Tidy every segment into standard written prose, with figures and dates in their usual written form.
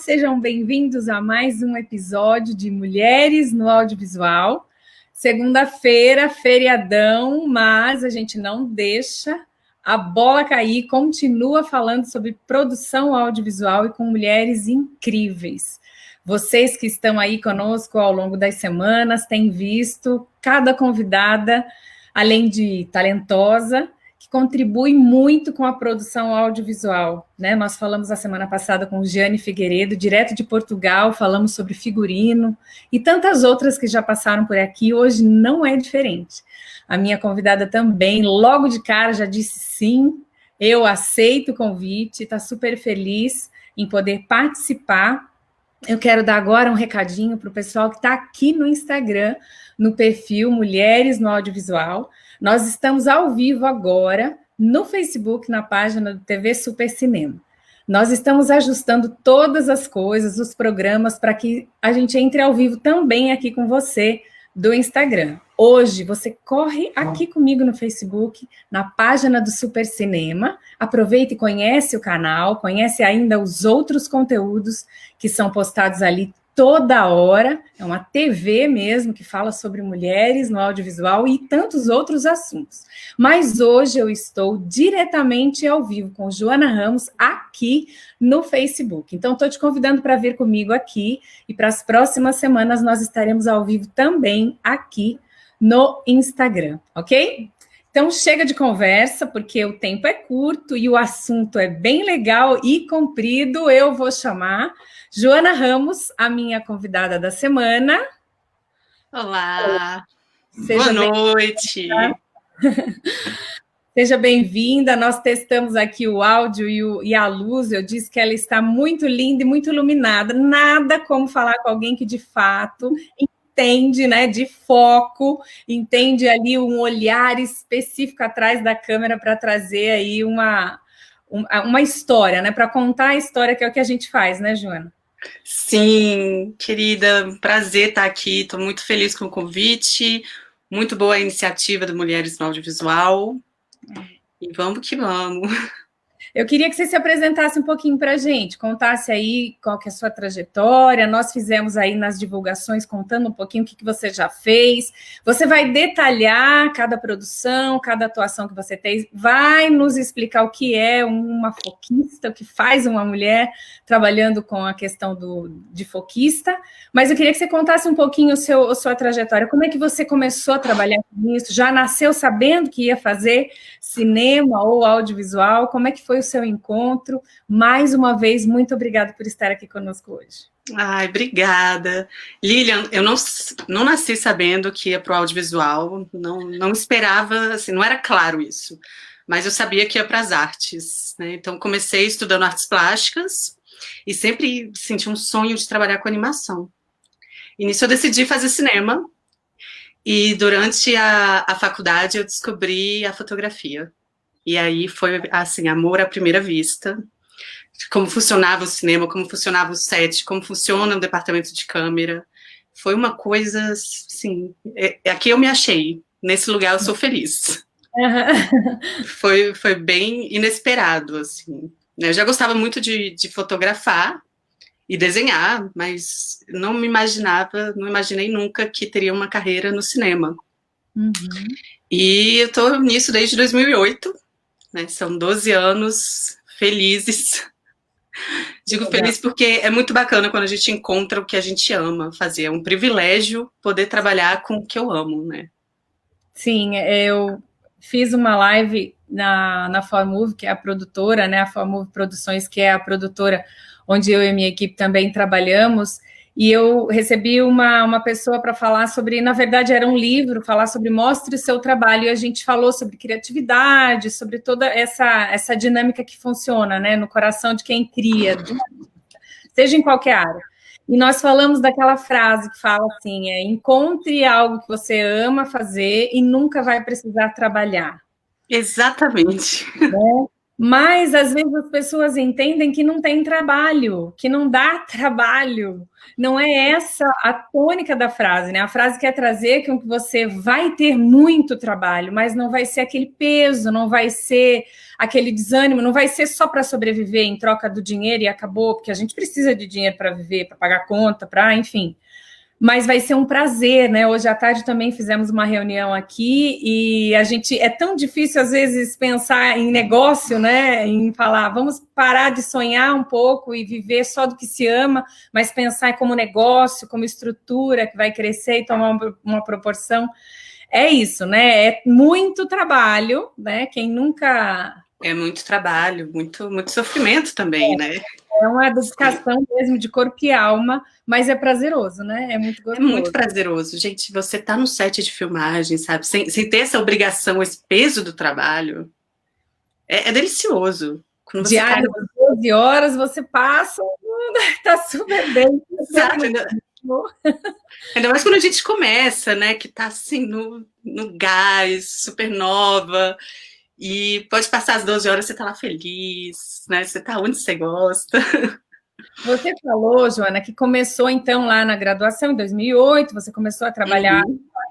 sejam bem-vindos a mais um episódio de Mulheres no Audiovisual. Segunda-feira, feriadão, mas a gente não deixa a bola cair, continua falando sobre produção audiovisual e com mulheres incríveis. Vocês que estão aí conosco ao longo das semanas têm visto cada convidada, além de talentosa, que contribui muito com a produção audiovisual, né? Nós falamos a semana passada com Giane Figueiredo, direto de Portugal, falamos sobre figurino e tantas outras que já passaram por aqui, hoje não é diferente. A minha convidada também, logo de cara, já disse sim, eu aceito o convite, está super feliz em poder participar. Eu quero dar agora um recadinho para o pessoal que está aqui no Instagram, no perfil Mulheres no Audiovisual. Nós estamos ao vivo agora no Facebook, na página do TV Super Cinema. Nós estamos ajustando todas as coisas, os programas, para que a gente entre ao vivo também aqui com você do Instagram. Hoje, você corre aqui comigo no Facebook, na página do Super Cinema, aproveita e conhece o canal, conhece ainda os outros conteúdos que são postados ali toda hora, é uma TV mesmo que fala sobre mulheres no audiovisual e tantos outros assuntos. Mas hoje eu estou diretamente ao vivo com Joana Ramos aqui no Facebook. Então, estou te convidando para vir comigo aqui e para as próximas semanas nós estaremos ao vivo também aqui no Instagram, ok? Então, chega de conversa, porque o tempo é curto e o assunto é bem legal e comprido. Eu vou chamar Joana Ramos, a minha convidada da semana. Olá, boa noite. Seja bem-vinda. Nós testamos aqui o áudio e a luz. Eu disse que ela está muito linda e muito iluminada. Nada como falar com alguém que, de fato, entende, né, de foco, entende ali um olhar específico atrás da câmera para trazer aí uma história, né, para contar a história, que é o que a gente faz, né, Joana? Sim, querida, prazer estar aqui, estou muito feliz com o convite, muito boa a iniciativa do Mulheres no Audiovisual, e vamos que vamos. Eu queria que você se apresentasse um pouquinho para a gente, contasse aí qual que é a sua trajetória. Nós fizemos aí nas divulgações, contando um pouquinho o que você já fez. Você vai detalhar cada produção, cada atuação que você tem, vai nos explicar o que é uma foquista, o que faz uma mulher trabalhando com a questão de foquista. Mas eu queria que você contasse um pouquinho a sua trajetória. Como é que você começou a trabalhar com isso? Já nasceu sabendo que ia fazer cinema ou audiovisual? Como é que foi o seu encontro? Mais uma vez, muito obrigada por estar aqui conosco hoje. Ai, obrigada. Lilian, eu não nasci sabendo que ia para o audiovisual, não esperava, assim, não era claro isso, mas eu sabia que ia para as artes, né? Então, comecei estudando artes plásticas e sempre senti um sonho de trabalhar com animação. E nisso eu decidi fazer cinema, e durante a faculdade eu descobri a fotografia. E aí foi, assim, amor à primeira vista. Como funcionava o cinema, como funcionava o set, como funciona o departamento de câmera. Foi uma coisa, assim, aqui eu me achei. Nesse lugar eu sou feliz. Uhum. Foi bem inesperado, assim. Eu já gostava muito de fotografar e desenhar, mas não imaginei nunca que teria uma carreira no cinema. Uhum. E eu tô nisso desde 2008, né? São 12 anos felizes. Digo feliz porque é muito bacana quando a gente encontra o que a gente ama fazer. É um privilégio poder trabalhar com o que eu amo, né? Sim, eu fiz uma live na Formove, que é a produtora, né? A Formove Produções, que é a produtora onde eu e a minha equipe também trabalhamos, e eu recebi uma pessoa para falar sobre, na verdade era um livro, falar sobre mostre o seu trabalho, e a gente falou sobre criatividade, sobre toda essa dinâmica que funciona, né, no coração de quem cria, seja em qualquer área. E nós falamos daquela frase que fala assim, encontre algo que você ama fazer e nunca vai precisar trabalhar. Exatamente. Né? Mas, às vezes, as pessoas entendem que não tem trabalho, que não dá trabalho. Não é essa a tônica da frase, né? A frase quer trazer que você vai ter muito trabalho, mas não vai ser aquele peso, não vai ser aquele desânimo, não vai ser só para sobreviver em troca do dinheiro e acabou, porque a gente precisa de dinheiro para viver, para pagar conta, para, enfim. Mas vai ser um prazer, né? Hoje à tarde também fizemos uma reunião aqui e a gente é tão difícil às vezes pensar em negócio, né? Em falar, vamos parar de sonhar um pouco e viver só do que se ama, mas pensar como negócio, como estrutura que vai crescer e tomar uma proporção. É isso, né? É muito trabalho, né? Quem nunca... É muito trabalho, muito sofrimento também, né? É uma dedicação mesmo de corpo e alma, mas é prazeroso, né? É muito gostoso. É muito prazeroso. Gente, você tá no set de filmagem, sabe? Sem ter essa obrigação, esse peso do trabalho. É delicioso. Quando você diário das 12 horas, você passa, tá super bem. Exato. Ainda mais quando a gente começa, né? Que tá assim, no gás, super nova. E pode passar as 12 horas, você tá lá feliz, né? Você tá onde você gosta. Você falou, Joana, que começou, então, lá na graduação, em 2008, você começou a trabalhar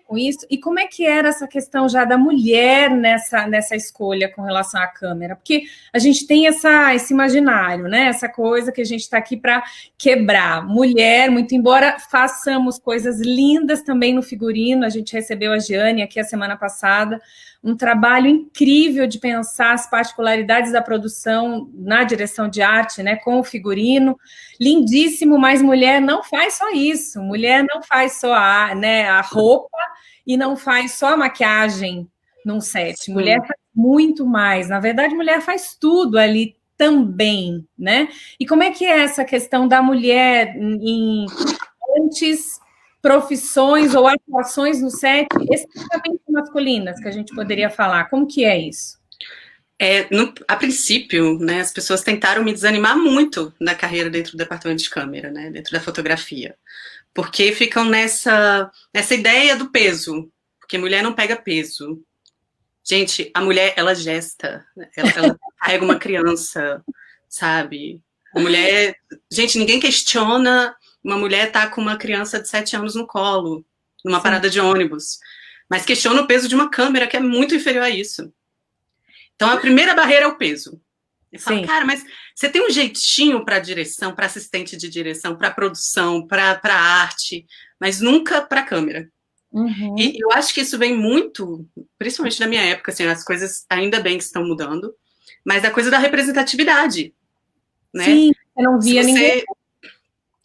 com isso. E como é que era essa questão já da mulher nessa escolha com relação à câmera? Porque a gente tem esse imaginário, né? Essa coisa que a gente está aqui para quebrar. Mulher, muito embora façamos coisas lindas também no figurino, a gente recebeu a Giane aqui a semana passada, um trabalho incrível de pensar as particularidades da produção na direção de arte, né, com o figurino, lindíssimo, mas mulher não faz só isso, mulher não faz só a roupa e não faz só a maquiagem num set, mulher faz muito mais, na verdade, mulher faz tudo ali também, né? E como é que é essa questão da mulher antes profissões ou atuações no set exclusivamente masculinas que a gente poderia falar? Como que é isso? A princípio, né, as pessoas tentaram me desanimar muito na carreira dentro do departamento de câmera, né, dentro da fotografia, porque ficam nessa ideia do peso, porque mulher não pega peso. Gente, a mulher, ela gesta, ela carrega uma criança, sabe? A mulher... Gente, ninguém questiona uma mulher estar com uma criança de 7 anos no colo, numa parada de ônibus, mas questiona o peso de uma câmera que é muito inferior a isso. Então, a primeira barreira é o peso. Eu falo, cara, mas você tem um jeitinho para direção, para assistente de direção, para produção, para arte, mas nunca para câmera. Uhum. E eu acho que isso vem muito, principalmente na minha época, assim, as coisas ainda bem que estão mudando, mas a coisa da representatividade, né? Sim, eu não via ninguém.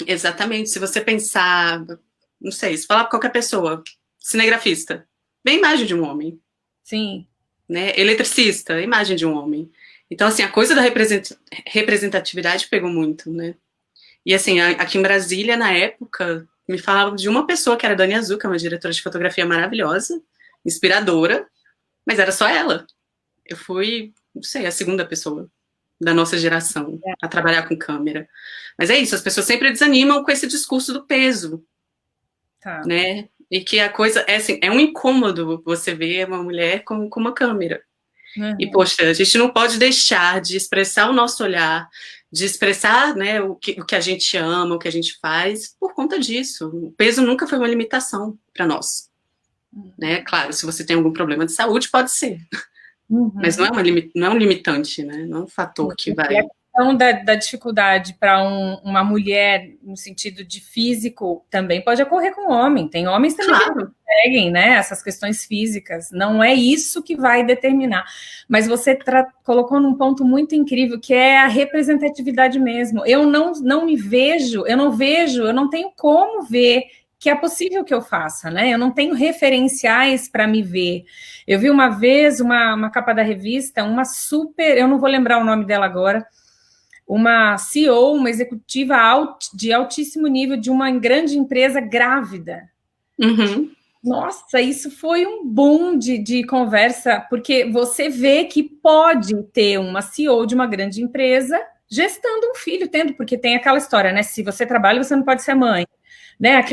Exatamente, se você pensar, não sei, se falar para qualquer pessoa, cinegrafista, vem a imagem de um homem. Sim. Né? Eletricista, imagem de um homem. Então, assim, a coisa da representatividade pegou muito, né? E, assim, aqui em Brasília, na época, me falavam de uma pessoa, que era a Dani Azuca, uma diretora de fotografia maravilhosa, inspiradora, mas era só ela. Eu fui, não sei, a segunda pessoa da nossa geração a trabalhar com câmera. Mas é isso, as pessoas sempre desanimam com esse discurso do peso, né? E que a coisa é assim, é um incômodo você ver uma mulher com uma câmera. Uhum. E, poxa, a gente não pode deixar de expressar o nosso olhar, de expressar, né, o que a gente ama, o que a gente faz, por conta disso. O peso nunca foi uma limitação para nós. Né? Claro, se você tem algum problema de saúde, pode ser. Uhum. Mas não é um limitante, né? Não é um fator que vai... A questão da dificuldade para uma mulher, no sentido de físico, também pode ocorrer com homem. Tem homens também que não conseguem, né, essas questões físicas. Não é isso que vai determinar. Mas você colocou num ponto muito incrível, que é a representatividade mesmo. Eu não me vejo, eu não tenho como ver que é possível que eu faça, né? Eu não tenho referenciais para me ver. Eu vi uma vez uma capa da revista, eu não vou lembrar o nome dela agora, uma CEO, uma executiva de altíssimo nível de uma grande empresa grávida. Uhum. Nossa, isso foi um boom de conversa, porque você vê que pode ter uma CEO de uma grande empresa gestando um filho, porque tem aquela história, né? Se você trabalha, você não pode ser mãe. Né?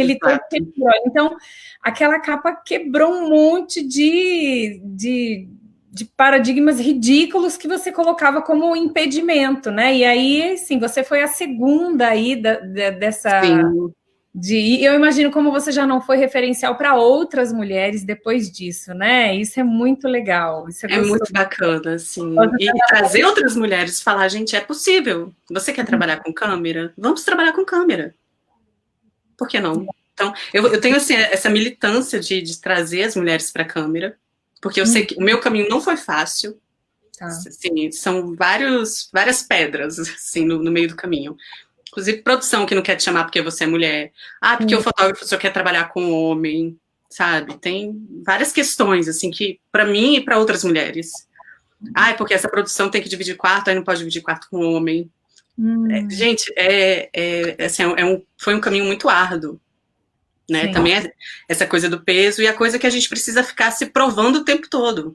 Então, aquela capa quebrou um monte de de paradigmas ridículos que você colocava como impedimento, né? E aí, sim, você foi a segunda aí dessa... Sim. E eu imagino como você já não foi referencial para outras mulheres depois disso, né? Isso é muito legal. Isso é É gostoso. muito bacana, assim. E trazer outras mulheres, falar, gente, é possível. Você quer trabalhar com câmera? Vamos trabalhar com câmera. Por que não? Então, eu tenho assim, essa militância de trazer as mulheres para a câmera, porque eu sei que o meu caminho não foi fácil. Tá. Assim, são várias pedras assim, no meio do caminho. Inclusive, produção que não quer te chamar porque você é mulher. Ah, porque o fotógrafo só quer trabalhar com homem, sabe? Tem várias questões, assim, que para mim e para outras mulheres. Ah, é porque essa produção tem que dividir quarto, aí não pode dividir quarto com homem. Gente, assim, foi um caminho muito árduo, né? Sim. Também essa coisa do peso e a coisa que a gente precisa ficar se provando o tempo todo.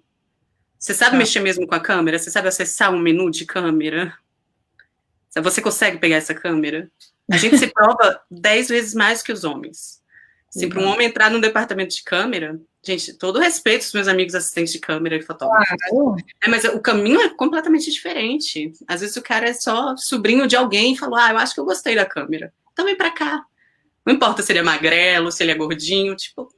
Você sabe mexer mesmo com a câmera? Você sabe acessar um menu de câmera? Você consegue pegar essa câmera? A gente se prova 10 vezes mais que os homens. Se para um homem entrar num departamento de câmera, gente, todo respeito aos meus amigos assistentes de câmera e fotógrafos. Claro. Mas o caminho é completamente diferente. Às vezes o cara é só sobrinho de alguém e falou, eu acho que eu gostei da câmera. Então vem pra cá. Não importa se ele é magrelo, se ele é gordinho, tipo,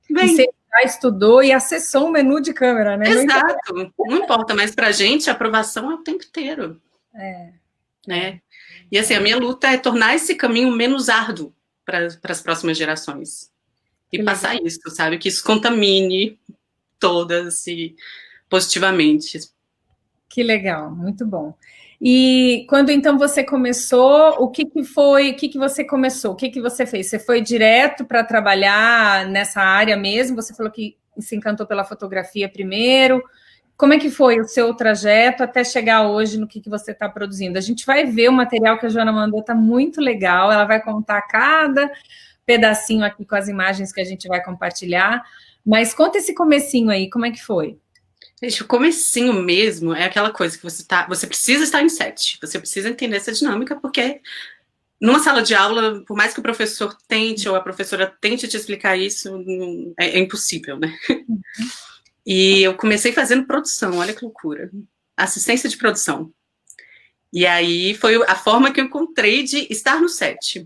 vem. E você já estudou e acessou um menu de câmera, né? Exato. Não importa, mas pra gente a aprovação é o tempo inteiro. Né? E assim, a minha luta é tornar esse caminho menos árduo para as próximas gerações. E passar isso, sabe? Que isso contamine todas e positivamente. Que legal, muito bom. E quando então você começou, o que foi, o que você começou? O que você fez? Você foi direto para trabalhar nessa área mesmo? Você falou que se encantou pela fotografia primeiro. Como é que foi o seu trajeto até chegar hoje no que você está produzindo? A gente vai ver o material que a Joana mandou, está muito legal. Ela vai contar cada pedacinho aqui com as imagens que a gente vai compartilhar. Mas conta esse comecinho aí, como é que foi? Gente, o comecinho mesmo é aquela coisa que você precisa estar em set, você precisa entender essa dinâmica, porque numa sala de aula, por mais que o professor tente ou a professora tente te explicar isso, é impossível, né? E eu comecei fazendo produção, olha que loucura. Assistência de produção. E aí foi a forma que eu encontrei de estar no set.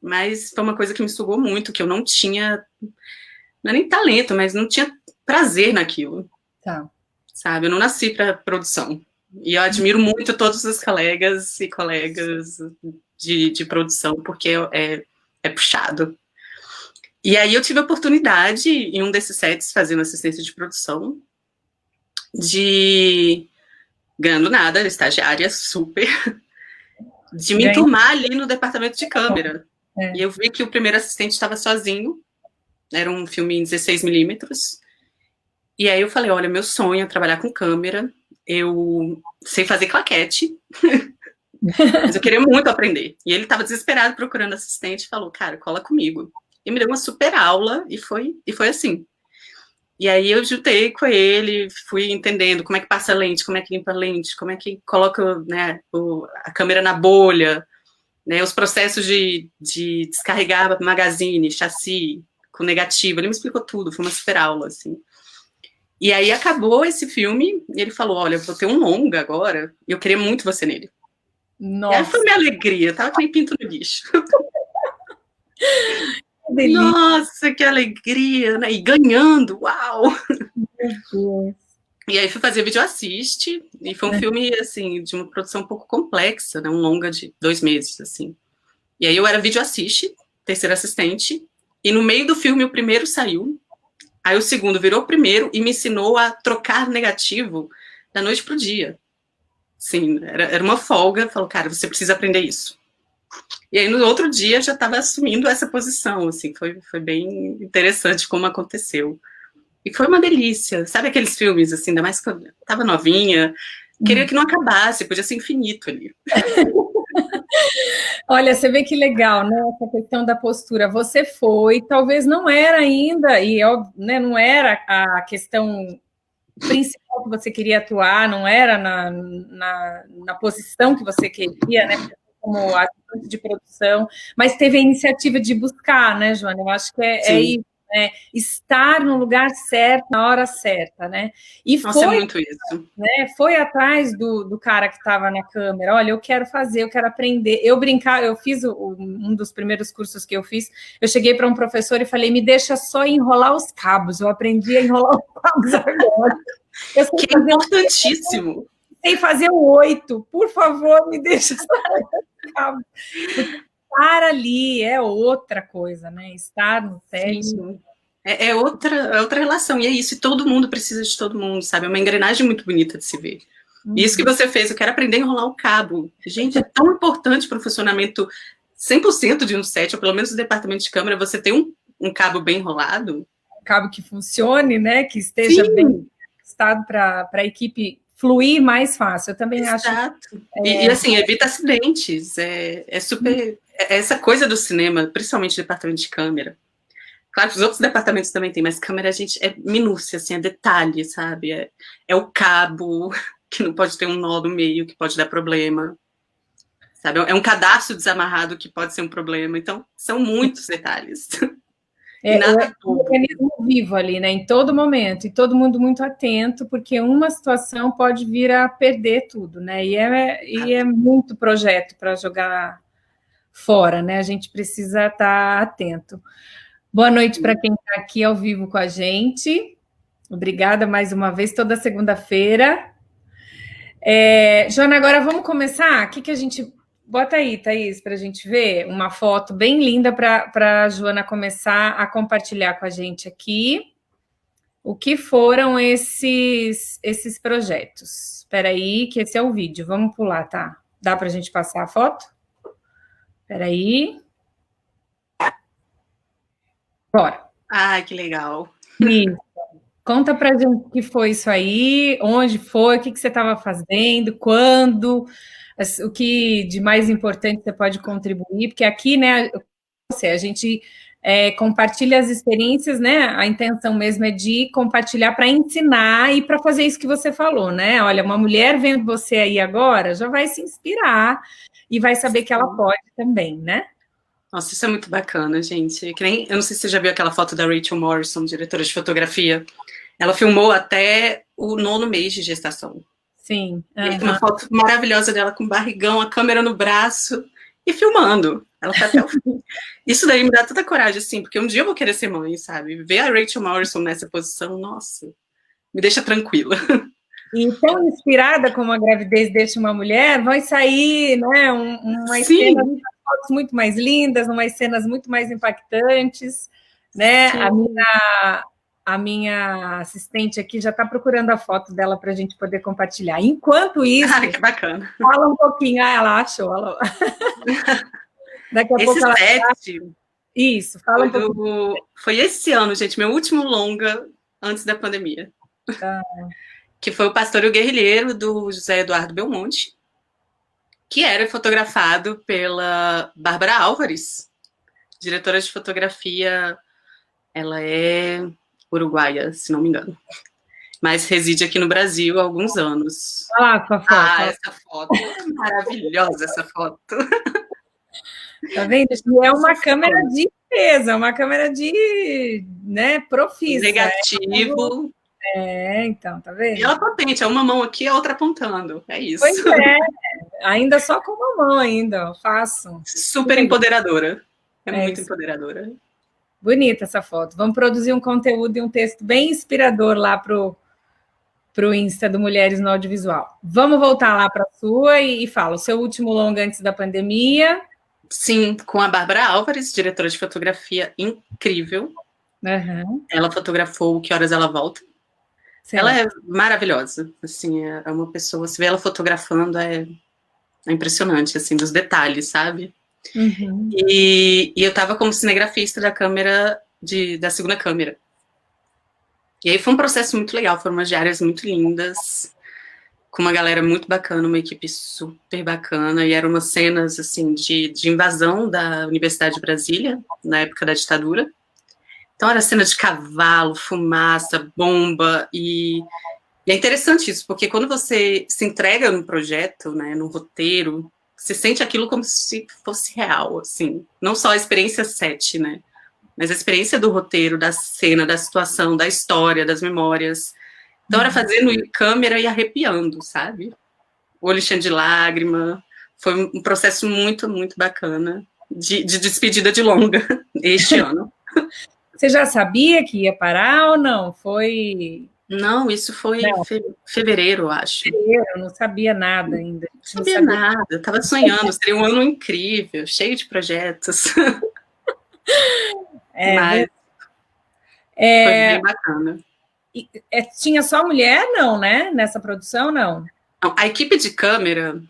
Mas foi uma coisa que me sugou muito, que eu não tinha, não é nem talento, mas não tinha prazer naquilo. Tá. Sabe, eu não nasci para produção. E eu admiro muito todos os colegas e colegas de produção, porque é puxado. E aí eu tive a oportunidade, em um desses sets, fazendo assistência de produção, de, ganhando nada, estagiária super, de me enturmar ali no departamento de câmera. E eu vi que o primeiro assistente estava sozinho, era um filme em 16mm, e aí eu falei, olha, meu sonho é trabalhar com câmera, eu sei fazer claquete, mas eu queria muito aprender. E ele estava desesperado procurando assistente e falou, cara, cola comigo. E me deu uma super aula e foi assim. E aí eu juntei com ele, fui entendendo como é que passa a lente, como é que limpa a lente, como é que coloca, né, a câmera na bolha, né, os processos de descarregar magazine, chassi, com negativo. Ele me explicou tudo, foi uma super aula, assim. E aí acabou esse filme e ele falou, olha, eu vou ter um longa agora e eu queria muito você nele. Nossa. E aí foi minha alegria, tava que nem pinto no lixo. Nossa, que alegria, né? E ganhando, uau! Meu Deus. E aí fui fazer vídeo assiste, e foi um filme, assim, de uma produção um pouco complexa, né? Um longa de 2 meses, assim. E aí eu era vídeo assiste, terceira assistente, e no meio do filme o primeiro saiu, aí o segundo virou o primeiro e me ensinou a trocar negativo da noite pro dia. Sim, era uma folga, falou, cara, você precisa aprender isso. E aí no outro dia já estava assumindo essa posição, assim, foi bem interessante como aconteceu. E foi uma delícia, sabe aqueles filmes, assim, ainda mais que eu estava novinha, queria que não acabasse, podia ser infinito ali. Olha, você vê que legal, né, essa questão da postura. Você foi, talvez não era ainda, e né, não era a questão principal que você queria atuar, não era na posição que você queria, né, como assistente de produção, mas teve a iniciativa de buscar, né, Joana? Eu acho que é isso, né? Estar no lugar certo, na hora certa, né? E Nossa, é muito isso. Né, foi atrás do cara que estava na câmera, olha, eu quero fazer, eu quero aprender. Eu brincar, eu fiz um dos primeiros cursos que eu fiz, eu cheguei para um professor e falei, me deixa só enrolar os cabos, eu aprendi a enrolar os cabos agora. Que é importantíssimo. Sei fazer o 8, por favor, me deixa só enrolar os cabos. Estar ali é outra coisa, né? Estar no set. É outra relação, e é isso, e todo mundo precisa de todo mundo, sabe? É uma engrenagem muito bonita de se ver. E isso que você fez, eu quero aprender a enrolar o cabo. Gente, é tão importante para o funcionamento 100% de um set, ou pelo menos do departamento de câmera, você ter um cabo bem enrolado. Um cabo que funcione, né? Que esteja bem ajustado para a equipe fluir mais fácil. Eu também acho. E assim, evita acidentes. É super. Essa coisa do cinema, principalmente o departamento de câmera. Claro que os outros departamentos também tem, mas câmera, gente, é minúcia, assim, é detalhe, sabe? É o cabo, que não pode ter um nó no meio, que pode dar problema. Sabe? É um cadastro desamarrado que pode ser um problema. Então, são muitos detalhes. É um organismo vivo ali, né? Em todo momento, e todo mundo muito atento, porque uma situação pode vir a perder tudo, né? E é muito projeto para jogar fora, né? A gente precisa estar atento. Boa noite para quem está aqui ao vivo com a gente. Obrigada mais uma vez, toda segunda-feira. Joana, agora vamos começar? O que a gente... Bota aí, Thaís, para a gente ver uma foto bem linda para a Joana começar a compartilhar com a gente aqui o que foram esses projetos. Espera aí, que esse é o vídeo. Vamos pular, tá? Dá para a gente passar a foto? Espera aí. Bora. Ah, que legal. Isso. Conta pra gente o que foi isso aí, onde foi, o que você estava fazendo, quando, o que de mais importante você pode contribuir, porque aqui, né, a gente compartilha as experiências, né, a intenção mesmo é de compartilhar para ensinar e para fazer isso que você falou, né, olha, uma mulher vendo você aí agora, já vai se inspirar e vai saber que ela pode também, né? Nossa, isso é muito bacana, gente. Eu não sei se você já viu aquela foto da Rachel Morrison, diretora de fotografia. Ela filmou até o 9º mês de gestação. Sim. Uma foto maravilhosa dela com barrigão, a câmera no braço e filmando. Ela foi até o fim. Isso daí me dá tanta coragem, assim, porque um dia eu vou querer ser mãe, sabe? Ver a Rachel Morrison nessa posição, nossa, me deixa tranquila. E tão inspirada como a gravidez deixa uma mulher, vai sair, né, uma cena, fotos muito mais lindas, umas cenas muito mais impactantes, né? A minha assistente aqui já está procurando a foto dela para a gente poder compartilhar. Enquanto isso, que bacana. Fala um pouquinho. Ela achou. Daqui a pouco ela... Isso, fala um pouquinho. Foi esse ano, gente, meu último longa antes da pandemia. Que foi o Pastor e o Guerrilheiro, do José Eduardo Belmonte, que era fotografado pela Bárbara Álvares, diretora de fotografia. Ela é uruguaia, se não me engano, mas reside aqui no Brasil há alguns anos. Olha lá sua foto. Essa foto é maravilhosa, essa foto. Tá vendo? E é uma câmera de peso, é uma câmera de, né, profissa. Negativo. Então, tá vendo? E ela potente, é uma mão aqui e a outra apontando, é isso. Pois ainda só com uma mão ainda, faço. Super empoderadora, muito empoderadora. Bonita essa foto. Vamos produzir um conteúdo e um texto bem inspirador lá pro Insta do Mulheres no Audiovisual. Vamos voltar lá para a sua e fala, o seu último longa antes da pandemia. Sim, com a Bárbara Álvares, diretora de fotografia incrível. Ela fotografou Que Horas Ela Volta. Ela é maravilhosa, assim, é uma pessoa, se vê ela fotografando, é impressionante, assim, dos detalhes, sabe? E eu tava como cinegrafista da câmera, da segunda câmera. E aí foi um processo muito legal, foram umas diárias muito lindas, com uma galera muito bacana, uma equipe super bacana, e eram umas cenas, assim, de invasão da Universidade de Brasília, na época da ditadura. Então era cena de cavalo, fumaça, bomba, e é interessante isso, porque quando você se entrega num projeto, né, num roteiro, você sente aquilo como se fosse real, assim, não só a experiência set, né, mas a experiência do roteiro, da cena, da situação, da história, das memórias. Então, era fazendo câmera e arrepiando, sabe? O olho enchendo de lágrima. Foi um processo muito, muito bacana de despedida de longa este ano. Você já sabia que ia parar ou não? Foi... Não, isso foi em fevereiro, eu acho. Fevereiro, eu não sabia nada ainda. Não sabia nada, eu estava sonhando, seria um ano incrível, cheio de projetos. Mas foi bem bacana. Tinha só mulher, não, né? Nessa produção, não? A equipe de câmera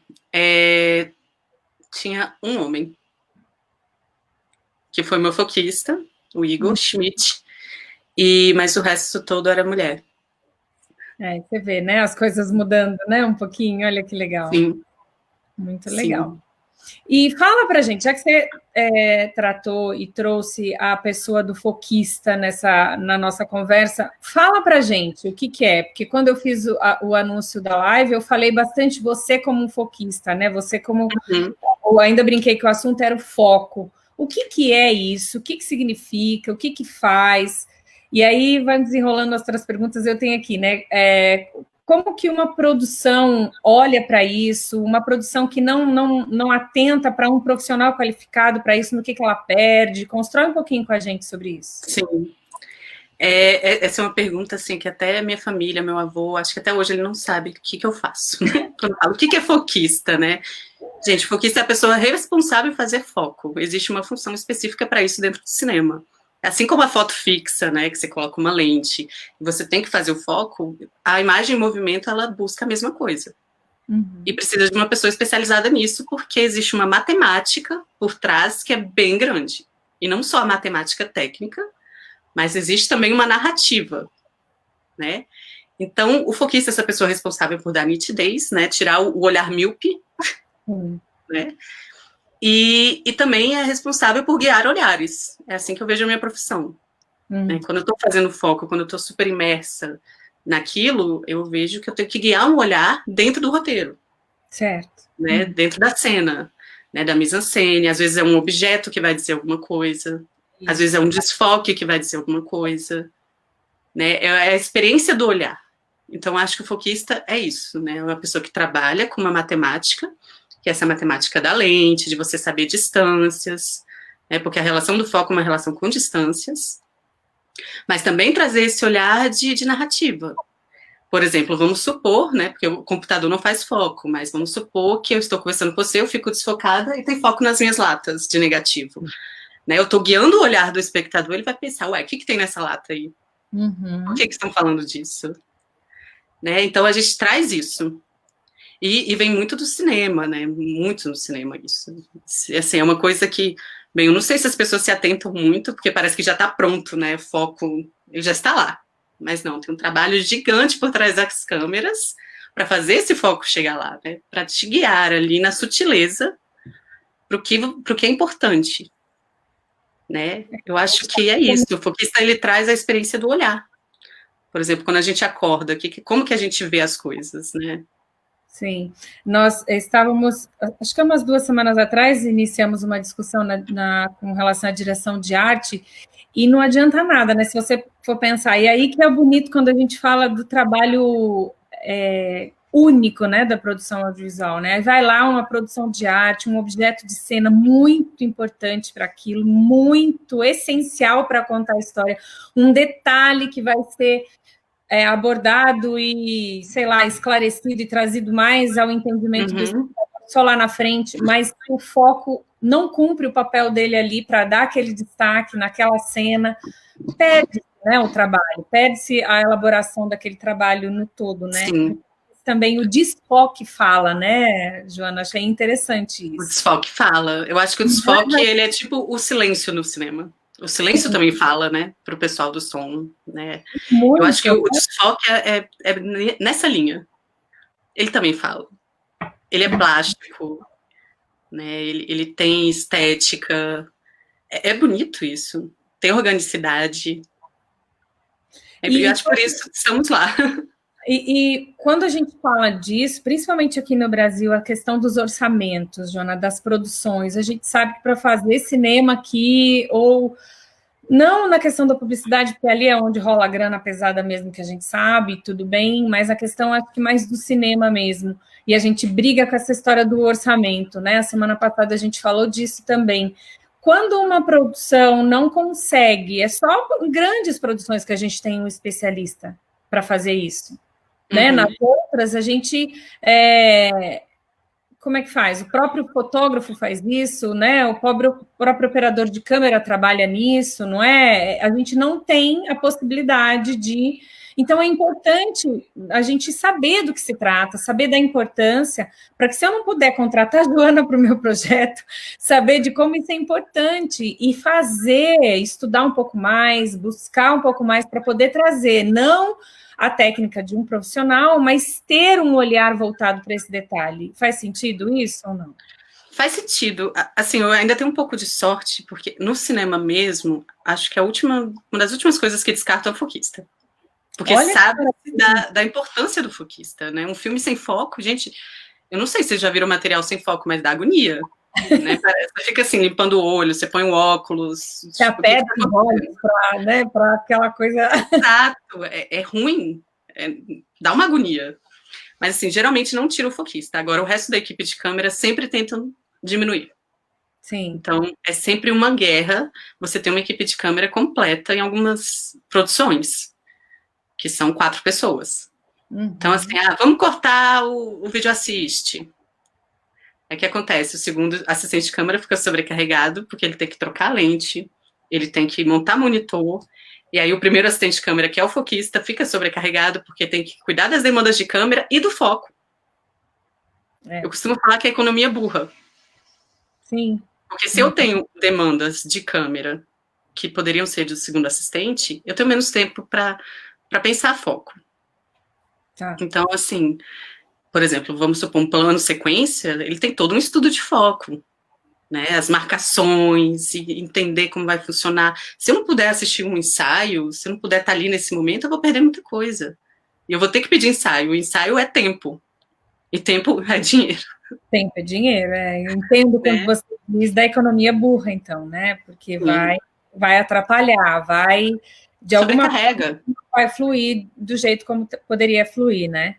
tinha um homem, que foi meu foquista, o Igor Schmidt, mas o resto todo era mulher. Você vê, né? As coisas mudando, né? Um pouquinho, olha que legal. Sim. Muito legal. Sim. E fala pra gente, já que você tratou e trouxe a pessoa do foquista na nossa conversa, fala pra gente o que é, porque quando eu fiz o anúncio da live, eu falei bastante você como um foquista, né? Você como... Eu ainda brinquei que o assunto era o foco. O que é isso? O que significa? O que faz? E aí, vai desenrolando as outras perguntas, eu tenho aqui, né? Como que uma produção olha para isso, uma produção que não atenta para um profissional qualificado para isso, no que ela perde? Constrói um pouquinho com a gente sobre isso. Sim. Essa é uma pergunta assim, que até minha família, meu avô, acho que até hoje ele não sabe o que eu faço. Né? Quando eu falo, o que é foquista, né? Gente, foquista é a pessoa responsável em fazer foco. Existe uma função específica para isso dentro do cinema. Assim como a foto fixa, né, que você coloca uma lente, e você tem que fazer o foco, a imagem em movimento, ela busca a mesma coisa. E precisa de uma pessoa especializada nisso, porque existe uma matemática por trás que é bem grande. E não só a matemática técnica, mas existe também uma narrativa, né? Então, o foquista é essa pessoa responsável por dar nitidez, né, tirar o olhar míope, né? E também é responsável por guiar olhares. É assim que eu vejo a minha profissão. Né? Quando eu estou fazendo foco, quando eu estou super imersa naquilo, eu vejo que eu tenho que guiar um olhar dentro do roteiro. Certo. Né? Dentro da cena, né? Da mise-en-scène. Às vezes é um objeto que vai dizer alguma coisa. Às vezes é um desfoque que vai dizer alguma coisa. Né? É a experiência do olhar. Então, acho que o foquista é isso. Né? É uma pessoa que trabalha com uma matemática, que é essa matemática da lente, de você saber distâncias, né, porque a relação do foco é uma relação com distâncias, mas também trazer esse olhar de narrativa. Por exemplo, vamos supor, né, porque o computador não faz foco, mas vamos supor que eu estou conversando com você, eu fico desfocada e tem foco nas minhas latas de negativo. Né, eu estou guiando o olhar do espectador, ele vai pensar, ué, o que tem nessa lata aí? Por que estão falando disso? Né, então, a gente traz isso. E vem muito do cinema, né? Muito no cinema isso. Assim, é uma coisa que, bem, eu não sei se as pessoas se atentam muito, porque parece que já está pronto, né? O foco, ele já está lá. Mas não, tem um trabalho gigante por trás das câmeras para fazer esse foco chegar lá, né? Para te guiar ali na sutileza para o que é importante, né? Eu acho que é isso. O foquista, ele traz a experiência do olhar. Por exemplo, quando a gente acorda, como que a gente vê as coisas, né? Sim, nós estávamos, acho que umas 2 semanas atrás, iniciamos uma discussão com relação à direção de arte, e não adianta nada, né, se você for pensar, e aí que é bonito quando a gente fala do trabalho único, né, da produção audiovisual, né, vai lá uma produção de arte, um objeto de cena muito importante para aquilo, muito essencial para contar a história, um detalhe que vai ser abordado e, sei lá, esclarecido e trazido mais ao entendimento do só lá na frente, mas o foco não cumpre o papel dele ali para dar aquele destaque naquela cena, perde, né, o trabalho, perde-se a elaboração daquele trabalho no todo, né? Sim. Também o desfoque fala, né, Joana? Achei interessante isso. O desfoque fala. Eu acho que o desfoque, ele é tipo o silêncio no cinema. O silêncio também fala, né, para o pessoal do som, né? Eu acho que o desfoque é nessa linha. Ele também fala. Ele é plástico, né? Ele tem estética. É bonito isso. Tem organicidade. Eu acho que por isso estamos lá. E quando a gente fala disso, principalmente aqui no Brasil, a questão dos orçamentos, Joana, das produções, a gente sabe que para fazer cinema aqui, ou Não na questão da publicidade, porque ali é onde rola a grana pesada mesmo, que a gente sabe, tudo bem, mas a questão acho que mais do cinema mesmo. E a gente briga com essa história do orçamento, né? A semana passada a gente falou disso também. Quando uma produção não consegue, é só grandes produções que a gente tem um especialista para fazer isso. Né? Nas outras, a gente como é que faz? O próprio fotógrafo faz isso, né? O próprio operador de câmera trabalha nisso, não é? A gente não tem a possibilidade de. Então, é importante a gente saber do que se trata, saber da importância, para que, se eu não puder contratar a Joana para o meu projeto, saber de como isso é importante e fazer, estudar um pouco mais, buscar um pouco mais para poder trazer, não a técnica de um profissional, mas ter um olhar voltado para esse detalhe. Faz sentido isso ou não? Faz sentido. Assim, eu ainda tenho um pouco de sorte, porque no cinema mesmo, acho que uma das últimas coisas que descartam é o foquista. Porque Olha, sabe da importância do foquista, né? Um filme sem foco, gente, eu não sei se vocês já viram material sem foco, mas dá agonia. Né? Você fica assim, limpando o olho, você põe o óculos. Você aperta os olhos para aquela coisa. Exato, é ruim, dá uma agonia. Mas assim, geralmente não tira o foquista. Agora, o resto da equipe de câmera sempre tentam diminuir. Sim. Então, é sempre uma guerra você ter uma equipe de câmera completa em algumas produções, que são 4 pessoas. Então, assim, vamos cortar o vídeo assiste. É que acontece, o segundo assistente de câmera fica sobrecarregado, porque ele tem que trocar a lente, ele tem que montar monitor, e aí o primeiro assistente de câmera, que é o foquista, fica sobrecarregado, porque tem que cuidar das demandas de câmera e do foco. Eu costumo falar que a economia é burra. Sim. Porque se eu tenho demandas de câmera que poderiam ser do segundo assistente, eu tenho menos tempo para pensar foco. Tá. Então, assim, por exemplo, vamos supor um plano sequência, ele tem todo um estudo de foco, né? As marcações, e entender como vai funcionar. Se eu não puder assistir um ensaio, se eu não puder estar ali nesse momento, eu vou perder muita coisa. E eu vou ter que pedir ensaio. O ensaio é tempo. E tempo é dinheiro. Tempo é dinheiro, Eu entendo quando você diz da economia burra, então, né? Porque vai atrapalhar, vai de alguma forma vai fluir do jeito como poderia fluir, né?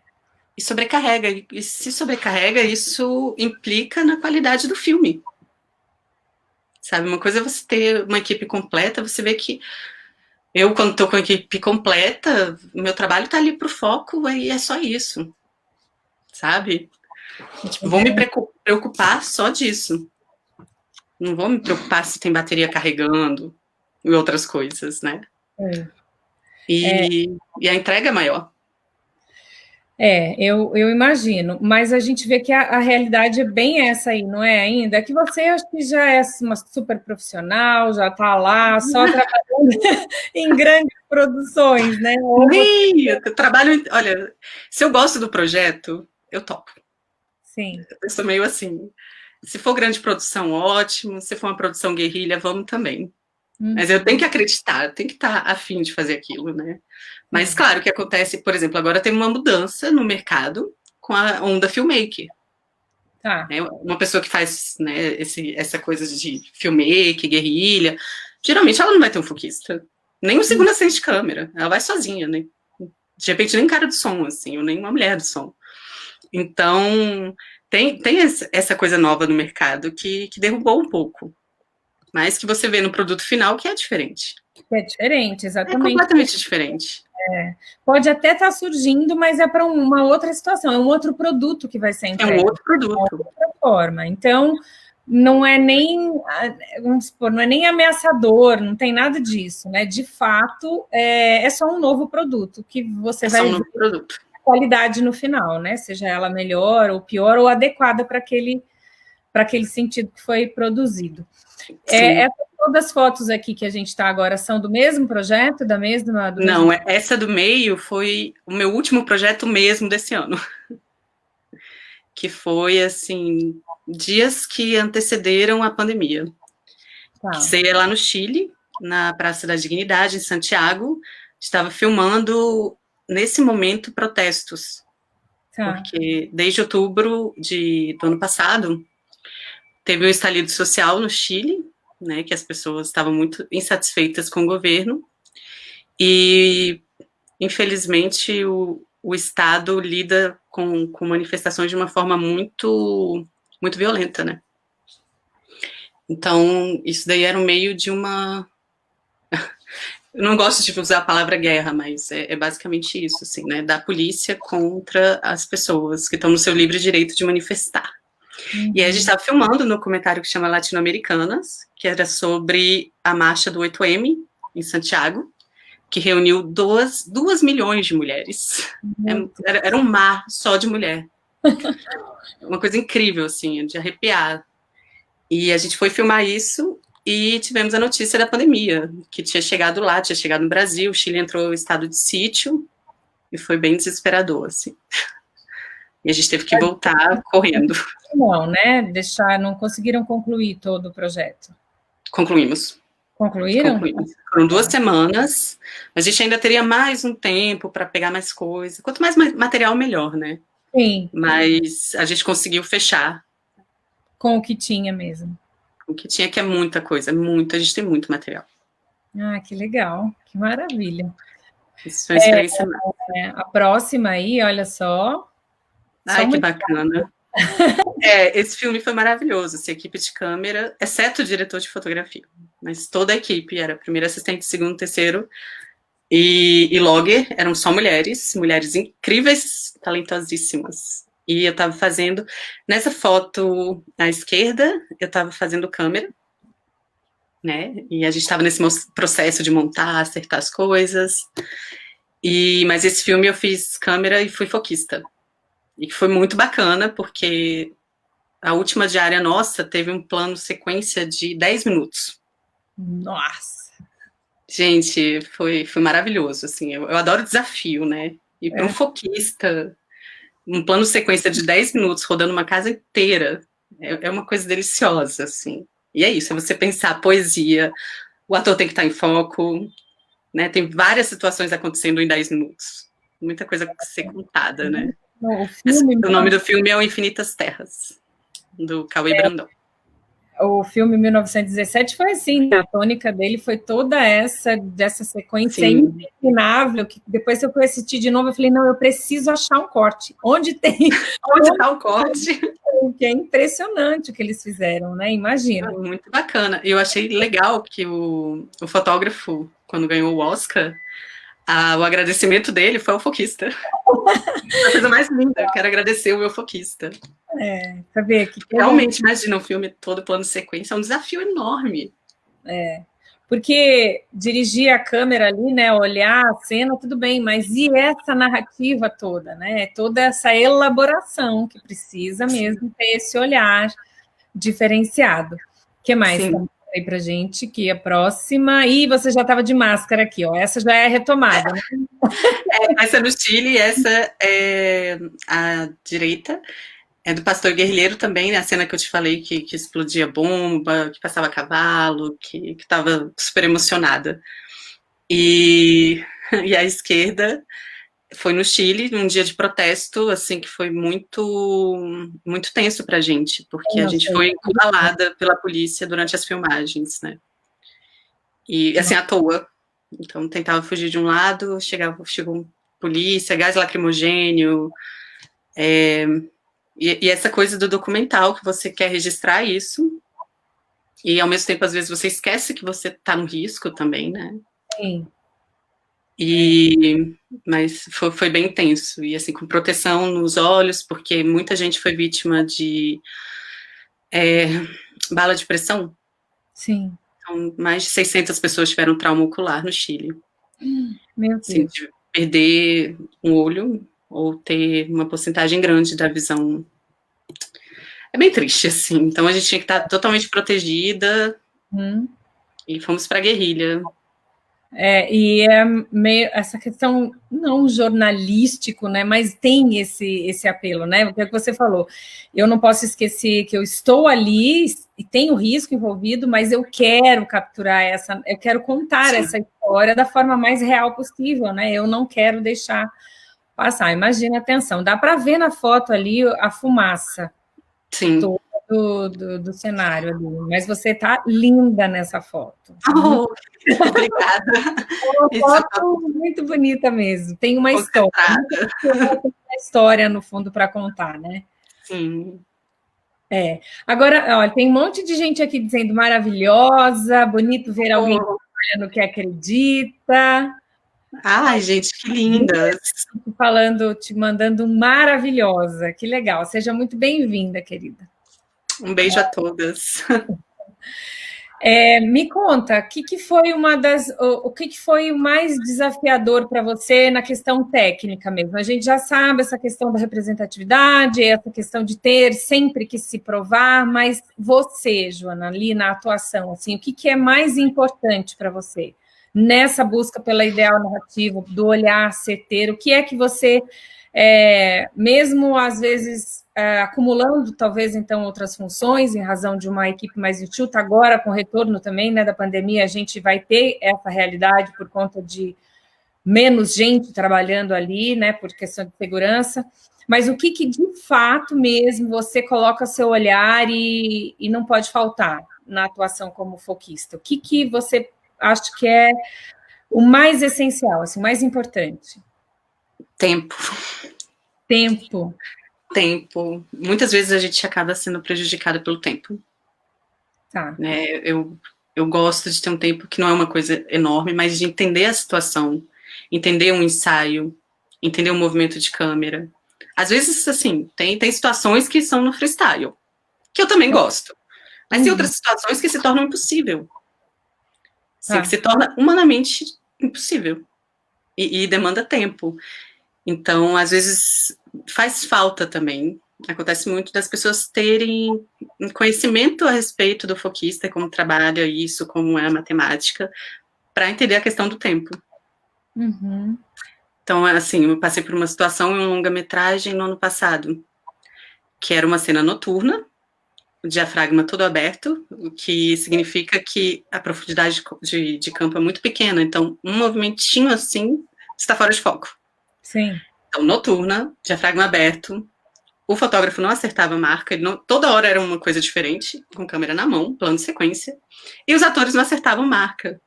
E sobrecarrega. E se sobrecarrega, isso implica na qualidade do filme. Sabe, uma coisa é você ter uma equipe completa, você vê que eu, quando estou com a equipe completa, meu trabalho está ali pro foco e é só isso. Sabe? Tipo, vou me preocupar só disso. Não vou me preocupar se tem bateria carregando e outras coisas, né? E a entrega é maior. Eu imagino, mas a gente vê que a realidade é bem essa aí, não é ainda? É que você acho que já é uma super profissional, já está lá, só trabalhando em grandes produções, né? Eu trabalho, olha, se eu gosto do projeto, eu topo. Sim. Eu sou meio assim, se for grande produção, ótimo, se for uma produção guerrilha, vamos também. Mas eu tenho que acreditar, eu tenho que estar afim de fazer aquilo, né? Mas, claro, o que acontece, por exemplo, agora tem uma mudança no mercado com a onda filmmaker. Tá. Né? Uma pessoa que faz, né, essa coisa de filmmaker, guerrilha, geralmente ela não vai ter um foquista, nem um segundo assistente de câmera, ela vai sozinha, né? De repente nem cara de som, assim, ou nem uma mulher de som. Então, tem essa coisa nova no mercado que derrubou um pouco, mas que você vê no produto final que é diferente. É diferente, exatamente. É completamente diferente. Pode até estar surgindo, mas é para uma outra situação, é um outro produto que vai ser entregue. É um outro produto. De outra forma. Então, não é nem, vamos supor, não é nem ameaçador, não tem nada disso, né? De fato, é só um novo produto que você vai ver a qualidade no final, né? Seja ela melhor ou pior ou adequada para aquele sentido que foi produzido. Todas as fotos aqui que a gente está agora são do mesmo projeto, do Não, mesmo... essa do meio foi o meu último projeto mesmo desse ano. Que foi, assim, dias que antecederam a pandemia. Tá. Seria lá no Chile, na Praça da Dignidade, em Santiago. Estava filmando, nesse momento, protestos. Tá. Porque desde outubro do ano passado, teve um estalido social no Chile, né, que as pessoas estavam muito insatisfeitas com o governo, e, infelizmente, o Estado lida com manifestações de uma forma muito, muito violenta, né? Então, isso daí era um meio de uma... Eu não gosto de usar a palavra guerra, mas é basicamente isso, assim, né? Da polícia contra as pessoas que estão no seu livre direito de manifestar. E aí a gente estava filmando um documentário que chama Latino-Americanas, que era sobre a marcha do 8M, em Santiago, que reuniu 2 milhões de mulheres. Era um mar só de mulher. Uma coisa incrível, assim, de arrepiar. E a gente foi filmar isso e tivemos a notícia da pandemia, que tinha chegado lá, tinha chegado no Brasil, o Chile entrou em estado de sítio, e foi bem desesperador, assim. E a gente teve que voltar correndo. Não, né? Não conseguiram concluir todo o projeto. Concluímos. Concluíram? Concluímos. Foram 2 semanas, mas a gente ainda teria mais um tempo para pegar mais coisa. Quanto mais material, melhor, né? Sim. Mas a gente conseguiu fechar. Com o que tinha mesmo. O que tinha, que é muita coisa, muito, a gente tem muito material. Ah, que legal, que maravilha. Isso foi 3 semanas. A próxima aí, olha só. Ai, que bacana. Esse filme foi maravilhoso, assim, a equipe de câmera, exceto o diretor de fotografia, mas toda a equipe era primeiro assistente, segundo, terceiro, e logger, eram só mulheres incríveis, talentosíssimas. E eu estava fazendo, nessa foto à esquerda, eu estava fazendo câmera, né, e a gente estava nesse processo de montar, acertar as coisas, mas esse filme eu fiz câmera e fui foquista. E foi muito bacana, porque a última diária nossa teve um plano sequência de 10 minutos. Nossa! Gente, foi maravilhoso, assim, eu adoro desafio, né? E para um foquista, um plano sequência de 10 minutos rodando uma casa inteira, é uma coisa deliciosa, assim. E é isso, é você pensar poesia, o ator tem que estar em foco, né? Tem várias situações acontecendo em 10 minutos. Muita coisa a ser contada, né? O nome do filme é O Infinitas Terras, do Cauê Brandão. O filme 1917 foi assim, a tônica dele foi toda dessa sequência interminável, que depois eu fui assistir de novo, eu falei, não, eu preciso achar um corte. Onde está o corte? Que é impressionante o que eles fizeram, né? Imagina. Muito bacana. E eu achei legal que o fotógrafo, quando ganhou o Oscar, o agradecimento dele foi ao foquista. A coisa mais linda, eu quero agradecer o meu foquista. Saber que realmente, imagina um filme todo plano sequência, é um desafio enorme. Porque dirigir a câmera ali, né, olhar a cena, tudo bem, mas e essa narrativa toda, né? Toda essa elaboração que precisa mesmo ter esse olhar diferenciado. O que mais tá aí pra gente? Que a próxima... E você já estava de máscara aqui, ó. Essa já é a retomada, né? Essa é no Chile, essa é a direita. É do Pastor Guerrilheiro também, né? A cena que eu te falei que explodia bomba, que passava cavalo, que estava super emocionada. E a esquerda foi no Chile, num dia de protesto, assim, que foi muito, muito tenso pra gente, porque a gente foi encurralada pela polícia durante as filmagens, né? E, assim, à toa. Então, tentava fugir de um lado, chegou polícia, gás lacrimogênio, e essa coisa do documental, que você quer registrar isso, e ao mesmo tempo, às vezes, você esquece que você está no risco também, né? Sim. Mas foi bem intenso, e assim, com proteção nos olhos, porque muita gente foi vítima de bala de pressão. Sim. Então, mais de 600 pessoas tiveram trauma ocular no Chile. Meu Deus. Assim, de perder um olho, ou ter uma porcentagem grande da visão. É bem triste, assim. Então a gente tinha que estar totalmente protegida, e fomos para a guerrilha. E é meio essa questão, não jornalístico, né, mas tem esse apelo, né, o que você falou. Eu não posso esquecer que eu estou ali e tem o risco envolvido, mas eu quero capturar eu quero contar essa história da forma mais real possível, né, eu não quero deixar passar. Imagina a tensão. Dá para ver na foto ali a fumaça. Sim. Toda do cenário ali, mas você tá linda nessa foto. Oh, obrigada. Uma foto muito bonita mesmo. Tem uma história. Tem uma história no fundo para contar, né? Sim. Agora, olha, tem um monte de gente aqui dizendo maravilhosa, bonito ver alguém trabalhando que acredita. Ai, gente, que lindas. Falando, te mandando um maravilhosa. Que legal. Seja muito bem-vinda, querida. Um beijo a todas. Me conta, o que foi o mais desafiador para você na questão técnica mesmo? A gente já sabe essa questão da representatividade, essa questão de ter sempre que se provar, mas você, Joana, ali na atuação, assim, o que é mais importante para você nessa busca pela ideal narrativa, do olhar certeiro? O que é que você, mesmo às vezes acumulando talvez então outras funções em razão de uma equipe mais enxuta, agora com o retorno também, né, da pandemia, a gente vai ter essa realidade por conta de menos gente trabalhando ali, né, por questão de segurança, mas o que de fato mesmo você coloca seu olhar e não pode faltar na atuação como foquista? O que você acha que é o mais essencial, assim, o mais importante? Tempo. Tempo. Muitas vezes a gente acaba sendo prejudicada pelo tempo. Tá. Né? Eu gosto de ter um tempo que não é uma coisa enorme, mas de entender a situação, entender um ensaio, entender um movimento de câmera. Às vezes, assim, tem situações que são no freestyle, que eu também gosto. Mas tem outras situações que se tornam impossível. Assim, que se torna humanamente impossível. E demanda tempo. Então, às vezes, faz falta também. Acontece muito das pessoas terem conhecimento a respeito do foquista, como trabalha isso, como é a matemática, para entender a questão do tempo. Uhum. Então, assim, eu passei por uma situação em um longa-metragem no ano passado, que era uma cena noturna, o diafragma todo aberto, o que significa que a profundidade de campo é muito pequena. Então, um movimentinho assim está fora de foco. Sim. Então, noturna, diafragma aberto, o fotógrafo não acertava a marca, toda hora era uma coisa diferente, com câmera na mão, plano de sequência, e os atores não acertavam marca.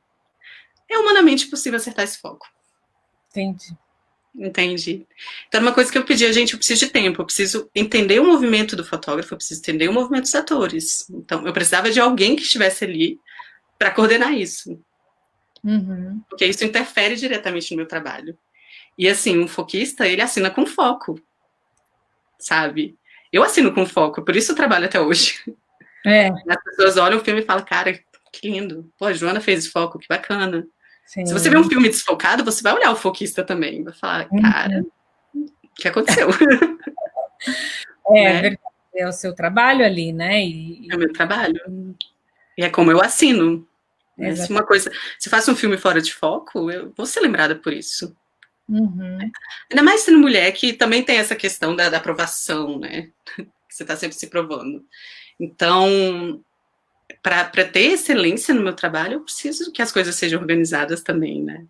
É humanamente possível acertar esse foco. Entendi. Então, uma coisa que eu pedi, gente, eu preciso de tempo, eu preciso entender o movimento do fotógrafo, eu preciso entender o movimento dos atores. Então, eu precisava de alguém que estivesse ali para coordenar isso. Uhum. Porque isso interfere diretamente no meu trabalho. E, assim, um foquista, ele assina com foco, sabe? Eu assino com foco, por isso eu trabalho até hoje. As pessoas olham o filme e falam, cara, que lindo. Pô, a Joana fez foco, que bacana. Sim. Se você vê um filme desfocado, você vai olhar o foquista também. Vai falar, cara, o que aconteceu? Né? Verdade. É o seu trabalho ali, né? É o meu trabalho. E é como eu assino. Né? Se faço um filme fora de foco, eu vou ser lembrada por isso. Uhum. Ainda mais sendo mulher, que também tem essa questão da aprovação, né? Que você está sempre se provando. Então, para ter excelência no meu trabalho, eu preciso que as coisas sejam organizadas também, né?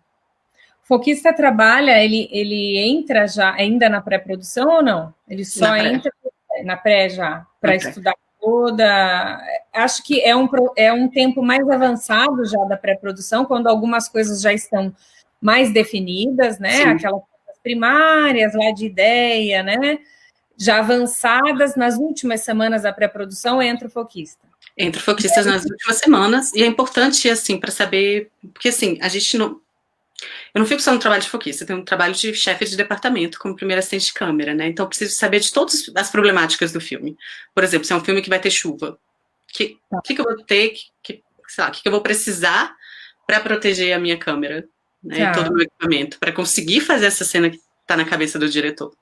O foquista trabalha, ele entra já ainda na pré-produção ou não? Ele só entra na pré já, para estudar toda. Acho que é um tempo mais avançado já da pré-produção, quando algumas coisas já estão mais definidas, né? Sim. Aquelas primárias lá de ideia, né? Já avançadas, nas últimas semanas da pré-produção, entra o foquista. Entra o foquista nas últimas semanas, e é importante, assim, para saber, porque, assim, a gente não... Eu não fico só no trabalho de foquista, eu tenho um trabalho de chefe de departamento, como primeiro assistente de câmera, né? Então, eu preciso saber de todas as problemáticas do filme. Por exemplo, se é um filme que vai ter chuva, o que eu vou ter, sei lá, o que eu vou precisar para proteger a minha câmera, né? E todo o meu equipamento, para conseguir fazer essa cena que está na cabeça do diretor.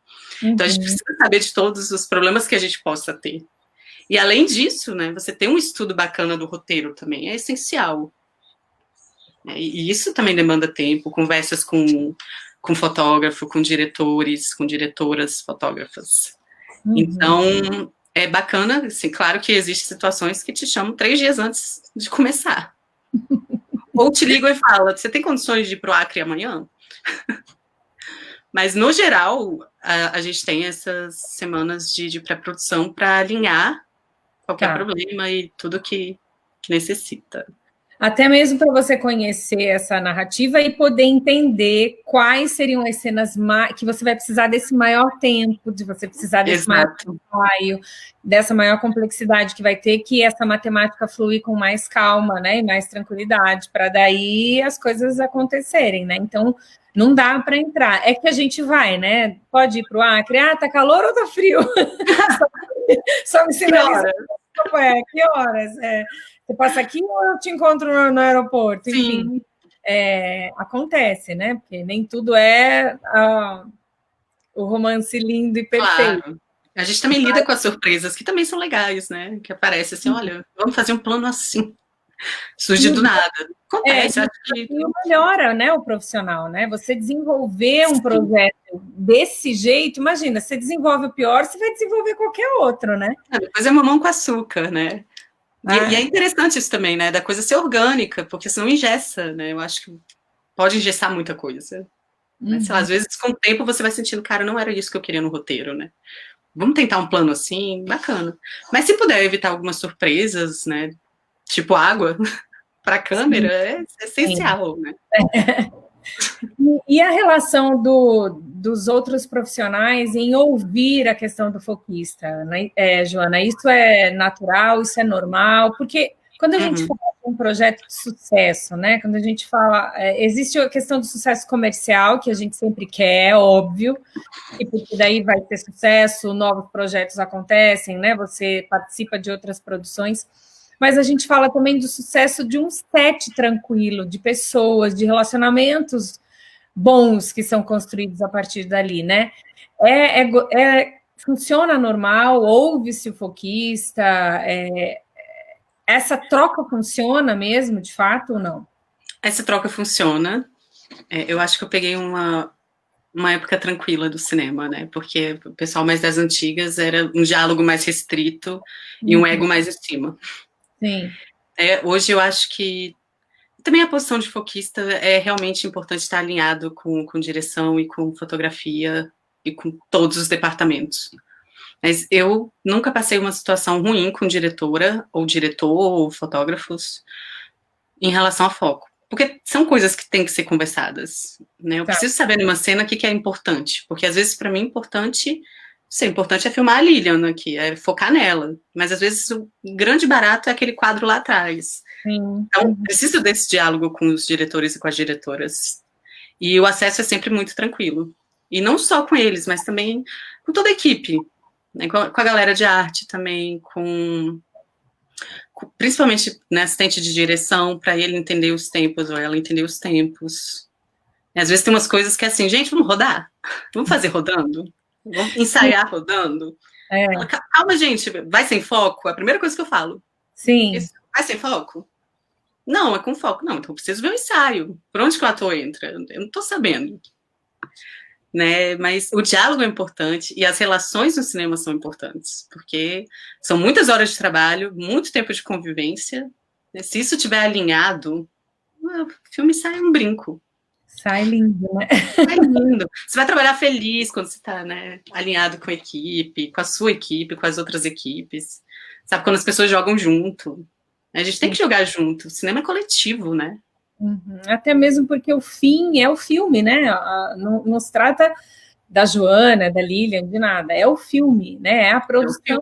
Então, a gente precisa saber de todos os problemas que a gente possa ter. E, além disso, né, você ter um estudo bacana do roteiro também é essencial. E isso também demanda tempo, conversas com fotógrafo, com diretores, com diretoras fotógrafas. Então, é bacana, assim, claro que existem situações que te chamam 3 dias antes de começar. Ou te ligam e falam, você tem condições de ir para o Acre amanhã? Mas, no geral, a gente tem essas semanas de pré-produção para alinhar qualquer problema e tudo que necessita. Até mesmo para você conhecer essa narrativa e poder entender quais seriam as cenas que você vai precisar desse maior tempo, de você precisar desse maior ensaio, dessa maior complexidade que vai ter, que essa matemática fluir com mais calma, né, e mais tranquilidade, para daí as coisas acontecerem, né? Então, não dá para entrar. É que a gente vai, né? Pode ir para o Acre, tá calor ou tá frio? só me sinaliza. Que horas? Você passa aqui ou eu te encontro no aeroporto? Enfim, acontece, né? Porque nem tudo é o romance lindo e perfeito. Claro. A gente também lida com as surpresas, que também são legais, né? Que aparece assim, olha, vamos fazer um plano assim. Surge do nada. Acontece, acho que... E melhora, né, o profissional, né? Você desenvolver um projeto desse jeito, imagina, você desenvolve o pior, você vai desenvolver qualquer outro, né? Depois é mamão com açúcar, né? E é interessante isso também, né? Da coisa ser orgânica, porque senão engessa, né? Eu acho que pode engessar muita coisa. Né? Sei lá, às vezes, com o tempo, você vai sentindo, cara, não era isso que eu queria no roteiro, né? Vamos tentar um plano assim, bacana. Mas se puder evitar algumas surpresas, né? Tipo água, para a câmera, é essencial, né? E a relação dos outros profissionais em ouvir a questão do foquista, né? Joana, isso é natural, isso é normal, porque quando a gente fala de um projeto de sucesso, né? Quando a gente fala, existe a questão do sucesso comercial, que a gente sempre quer, óbvio, e porque daí vai ter sucesso, novos projetos acontecem, né? Você participa de outras produções, mas a gente fala também do sucesso de um set tranquilo, de pessoas, de relacionamentos bons que são construídos a partir dali, né? Funciona normal, ouve-se o foquista, essa troca funciona mesmo, de fato, ou não? Essa troca funciona. Eu acho que eu peguei uma época tranquila do cinema, né? Porque o pessoal mais das antigas era um diálogo mais restrito e um ego mais em cima. Sim. Hoje eu acho que também a posição de foquista é realmente importante estar alinhado com direção e com fotografia e com todos os departamentos. Mas eu nunca passei uma situação ruim com diretora, ou diretor, ou fotógrafos, em relação a foco. Porque são coisas que têm que ser conversadas. Né? Eu preciso saber numa cena o que é importante. Porque às vezes, para mim, importante é filmar a Lilian aqui, é focar nela. Mas às vezes o grande barato é aquele quadro lá atrás. Sim. Então, preciso desse diálogo com os diretores e com as diretoras. E o acesso é sempre muito tranquilo. E não só com eles, mas também com toda a equipe. Né? Com a galera de arte também, principalmente assistente de direção, para ele entender os tempos, ou ela entender os tempos. E às vezes tem umas coisas que é assim, gente, vamos rodar? Vamos fazer rodando? Vamos ensaiar rodando? Calma, gente, vai sem foco? É a primeira coisa que eu falo. Sim. Vai sem foco? Não, é com foco. Não, então eu preciso ver o ensaio. Por onde que o ator entra? Eu não estou sabendo. Né? Mas o diálogo é importante e as relações no cinema são importantes, porque são muitas horas de trabalho, muito tempo de convivência. Né? Se isso estiver alinhado, o filme sai um brinco. Sai lindo, né? Sai lindo. Você vai trabalhar feliz quando você está, né, alinhado com a equipe, com a sua equipe, com as outras equipes. Sabe, quando as pessoas jogam junto. A gente tem que jogar junto. O cinema é coletivo, né? Até mesmo porque o fim é o filme, né? Não se trata da Joana, da Lilian, de nada. É o filme, né? É a produção,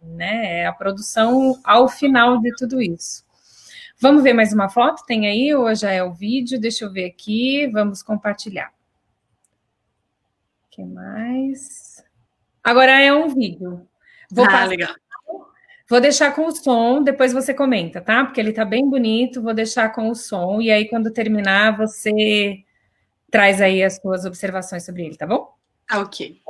né? É a produção ao final de tudo isso. Vamos ver mais uma foto? Tem aí ou já é o vídeo? Deixa eu ver aqui. Vamos compartilhar. O que mais? Agora é um vídeo. Legal. Vou deixar com o som, depois você comenta, tá? Porque ele tá bem bonito, vou deixar com o som, e aí quando terminar, você traz aí as suas observações sobre ele, tá bom? Ok.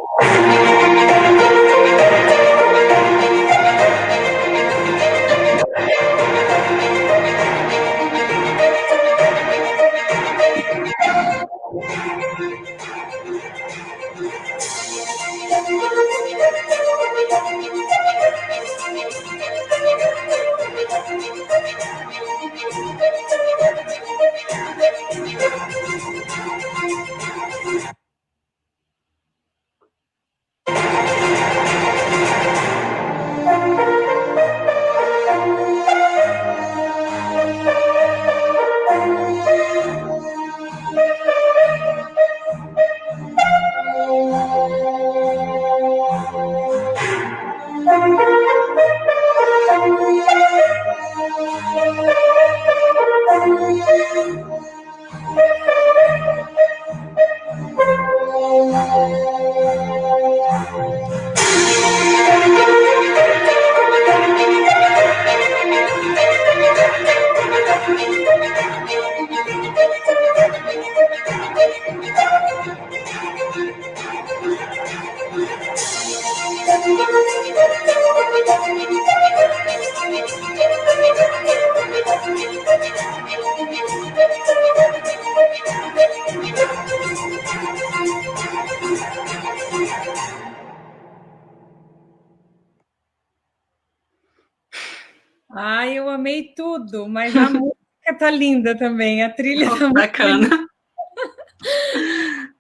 Ai, eu amei tudo, mas a música tá linda também, a trilha tá muito Bacana. linda.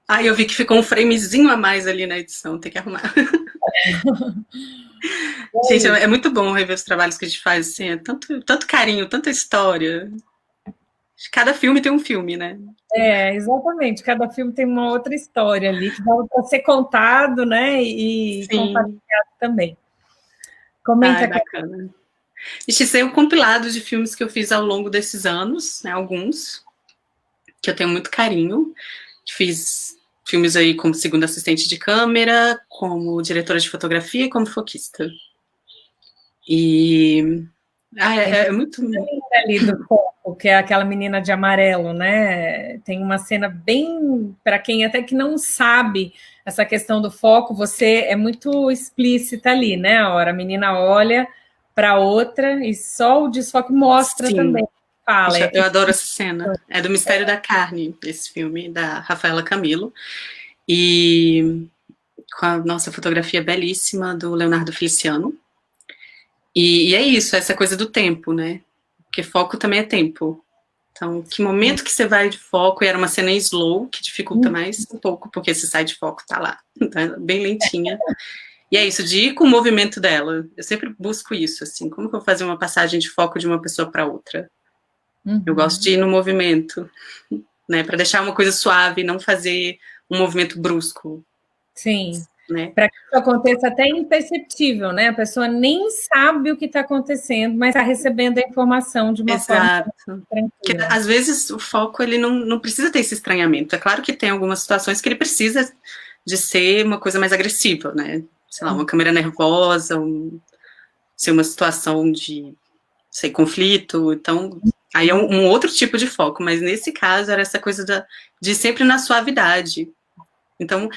Ai, eu vi que ficou um framezinho a mais ali na edição, tem que arrumar. Gente, é muito bom rever os trabalhos que a gente faz, assim, é tanto carinho, tanta história. Cada filme tem um filme, né? É, exatamente. Cada filme tem uma outra história ali que dá para ser contado, né? E Sim. compartilhado também. Comenta Ai, aqui. bacana. Isso é um compilado de filmes que eu fiz ao longo desses anos, né? Alguns, que eu tenho muito carinho. Fiz filmes aí como segunda assistente de câmera, como diretora de fotografia e como foquista. E é muito Ali do Foco, que é aquela menina de amarelo, né? Tem uma cena bem, para quem até que não sabe essa questão do foco, você é muito explícita ali, né? A hora a menina olha para outra e só o desfoque mostra. Sim. Também. Fala. Eu adoro essa cena. É do Mistério da Carne, esse filme, da Rafaela Camilo. E com a nossa fotografia belíssima do Leonardo Feliciano. E é isso, essa coisa do tempo, né? Porque foco também é tempo. Então, que momento que você vai de foco, e era uma cena em slow, que dificulta mais um pouco, porque se sai de foco, tá lá, tá bem lentinha. E é isso, de ir com o movimento dela. Eu sempre busco isso, assim, como que eu vou fazer uma passagem de foco de uma pessoa para outra? Eu gosto de ir no movimento, né? Para deixar uma coisa suave, não fazer um movimento brusco. Sim. Né? Para que isso aconteça até imperceptível, né? A pessoa nem sabe o que está acontecendo, mas está recebendo a informação de uma forma tranquila. Porque, às vezes o foco ele não precisa ter esse estranhamento. É claro que tem algumas situações que ele precisa de ser uma coisa mais agressiva, né? Sei lá, uma câmera nervosa, ser uma situação de, sei, conflito. Então, aí é um outro tipo de foco. Mas nesse caso era essa coisa de sempre na suavidade. Então,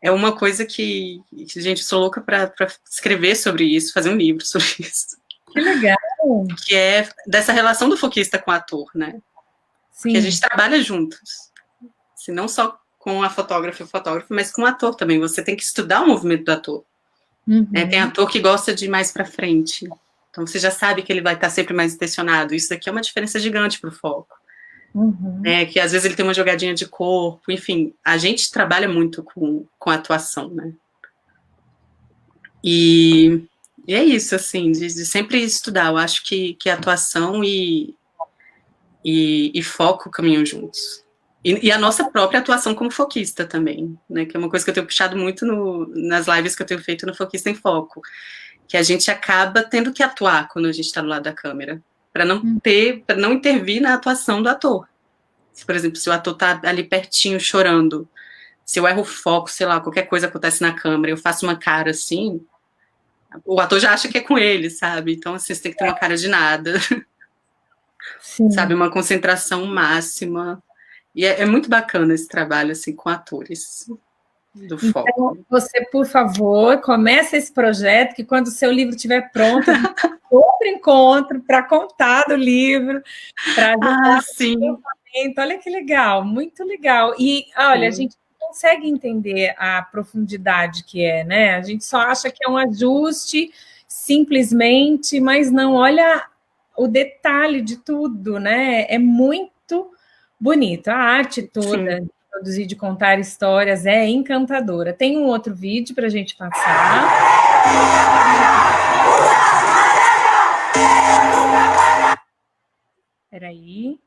é uma coisa que gente, sou louca para escrever sobre isso, fazer um livro sobre isso. Que legal! Que é dessa relação do foquista com o ator, né? Sim. Porque a gente trabalha juntos. Assim, não só com a fotógrafa e o fotógrafo, mas com o ator também. Você tem que estudar o movimento do ator. Tem ator que gosta de ir mais para frente. Então, você já sabe que ele vai estar sempre mais intencionado. Isso aqui é uma diferença gigante para o foco. Que às vezes ele tem uma jogadinha de corpo, enfim, a gente trabalha muito com a atuação, né? E é isso, assim, de sempre estudar. Eu acho que atuação e foco caminham juntos. E a nossa própria atuação como foquista também, né? Que é uma coisa que eu tenho puxado muito nas lives que eu tenho feito no Foquista em Foco, que a gente acaba tendo que atuar quando a gente está do lado da câmera, para não intervir na atuação do ator. Se, por exemplo, se o ator tá ali pertinho chorando, se eu erro o foco, sei lá, qualquer coisa acontece na câmera, eu faço uma cara assim, o ator já acha que é com ele, sabe? Então, assim, você tem que ter uma cara de nada. Sim. Sabe? Uma concentração máxima. E é muito bacana esse trabalho, assim, com atores do foco. Então, você, por favor, comece esse projeto, que quando o seu livro estiver pronto, a gente tem outro encontro para contar do livro, para sim. Olha que legal, muito legal. E, olha, a gente não consegue entender a profundidade que é, né? A gente só acha que é um ajuste, simplesmente, mas não, olha o detalhe de tudo, né? É muito bonito. A arte toda de produzir, de contar histórias é encantadora. Tem um outro vídeo para a gente passar. Espera aí.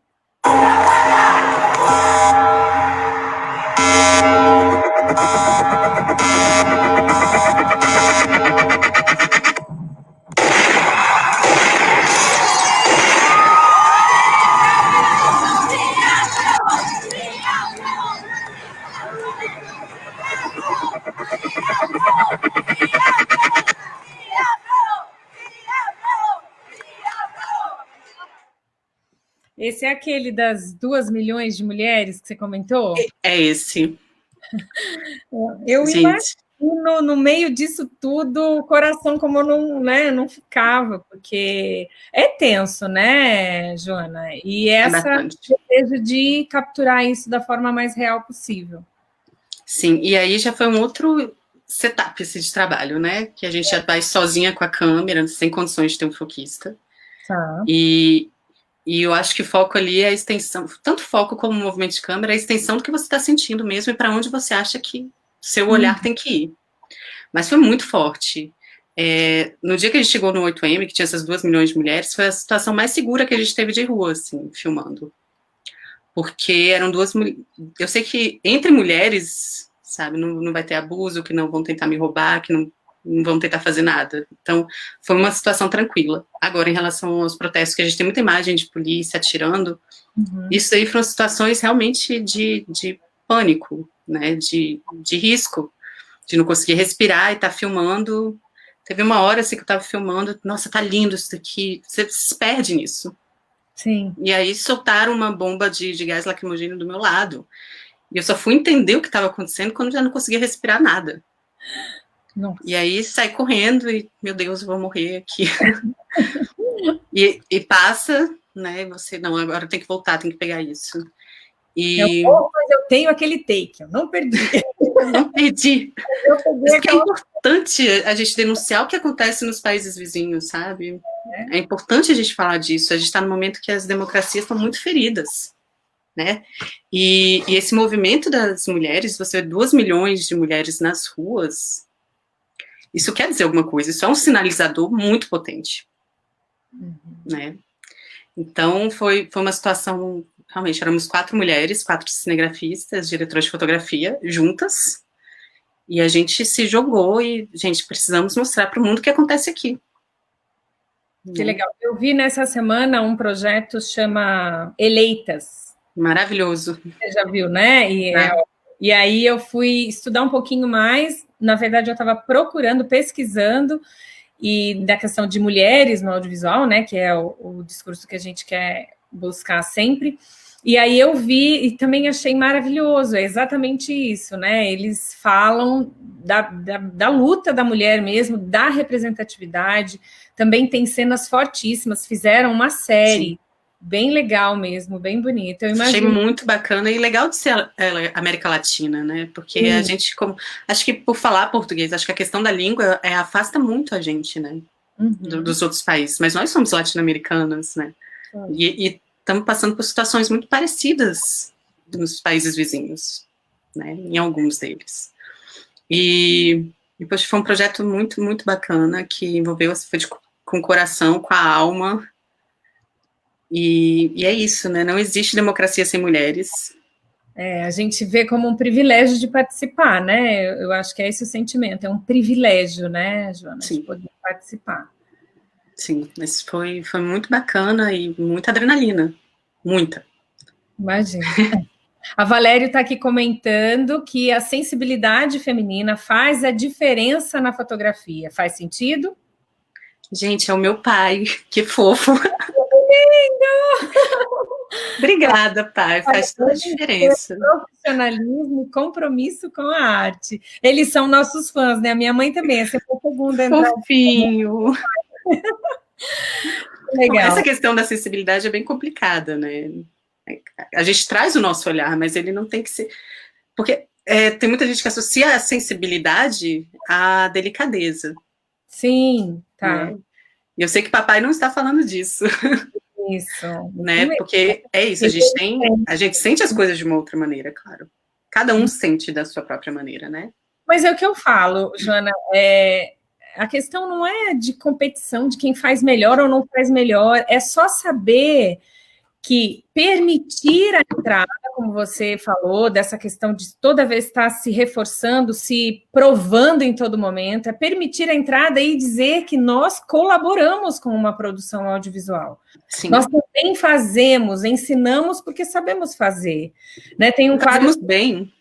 Esse é aquele das 2 milhões de mulheres que você comentou? É esse. Eu Gente, imagino no meio disso tudo, o coração como não, né, não ficava, porque é tenso, né, Joana? E é essa bastante. desejo de capturar isso da forma mais real possível. Sim, e aí já foi um outro setup esse de trabalho, né? Que a gente já vai sozinha com a câmera, sem condições de ter um foquista. Tá. E, e eu acho que o foco ali é a extensão, tanto foco como movimento de câmera, é a extensão do que você está sentindo mesmo e para onde você acha que seu olhar tem que ir. Mas foi muito forte. No dia que a gente chegou no 8M, que tinha essas 2 milhões de mulheres, foi a situação mais segura que a gente teve de rua, assim, filmando. Porque eram duas mulheres. Eu sei que entre mulheres, sabe, não vai ter abuso, que não vão tentar me roubar, que não vão tentar fazer nada. Então, foi uma situação tranquila. Agora, em relação aos protestos, que a gente tem muita imagem de polícia atirando, isso aí foram situações realmente de pânico, né, de risco, de não conseguir respirar e estar filmando. Teve uma hora assim que eu estava filmando, nossa, tá lindo isso daqui, você se perde nisso. Sim. E aí soltaram uma bomba de gás lacrimogêneo do meu lado. E eu só fui entender o que estava acontecendo quando já não conseguia respirar nada. Nossa. E aí saí correndo e, meu Deus, eu vou morrer aqui. e passa, né? Você, não, agora tem que voltar, tem que pegar isso. Mas eu tenho aquele take, eu não perdi. Eu não perdi. Eu peguei Isso que é aquela... importante a gente denunciar o que acontece nos países vizinhos, sabe? É importante a gente falar disso. A gente está no momento que as democracias estão muito feridas, né? E esse movimento das mulheres, você vê 2 milhões de mulheres nas ruas, isso quer dizer alguma coisa. Isso é um sinalizador muito potente, né? Então, foi uma situação... Realmente, éramos 4 mulheres, 4 cinegrafistas, diretoras de fotografia, juntas, e a gente se jogou e, gente, precisamos mostrar para o mundo o que acontece aqui. Que legal. Eu vi nessa semana um projeto chama Eleitas. Maravilhoso. Você já viu, né? E aí eu fui estudar um pouquinho mais. Na verdade, eu estava procurando, pesquisando, e da questão de mulheres no audiovisual, né? Que é o discurso que a gente quer buscar sempre. E aí eu vi e também achei maravilhoso, é exatamente isso, né? Eles falam da luta da mulher mesmo, da representatividade, também tem cenas fortíssimas, fizeram uma série. Sim. Bem legal mesmo, bem bonita. Eu Achei imagino... muito bacana e legal de ser América Latina, né? Porque a gente, acho que por falar português, acho que a questão da língua afasta muito a gente, né? Dos outros países. Mas nós somos latino-americanas, né? E estamos passando por situações muito parecidas nos países vizinhos, né? Em alguns deles. E depois foi um projeto muito, muito bacana que envolveu, foi com o coração, com a alma. E é isso, né? Não existe democracia sem mulheres. A gente vê como um privilégio de participar, né? Eu acho que é esse o sentimento, é um privilégio, né, Joana, Sim. de poder participar. Sim, mas foi muito bacana e muita adrenalina. Muita. Imagina. A Valério está aqui comentando que a sensibilidade feminina faz a diferença na fotografia. Faz sentido? Gente, é o meu pai, que fofo. Lindo! Obrigada, pai, faz toda a diferença. Profissionalismo e compromisso com a arte. Eles são nossos fãs, né? A minha mãe também, essa foi a segunda entrada. Fofinho. Legal. Essa questão da acessibilidade é bem complicada, né? A gente traz o nosso olhar, mas ele não tem que ser... Porque tem muita gente que associa a sensibilidade à delicadeza. Sim, tá. Né? E eu sei que papai não está falando disso. Isso. Né? Porque é isso, a gente sente as coisas de uma outra maneira, claro. Cada um sente da sua própria maneira, né? Mas é o que eu falo, Joana, a questão não é de competição, de quem faz melhor ou não faz melhor, é só saber que permitir a entrada, como você falou, dessa questão de toda vez estar se reforçando, se provando em todo momento, é permitir a entrada e dizer que nós colaboramos com uma produção audiovisual. Sim. Nós também fazemos, ensinamos porque sabemos fazer. Né? Tem um quadro... Fazemos bem.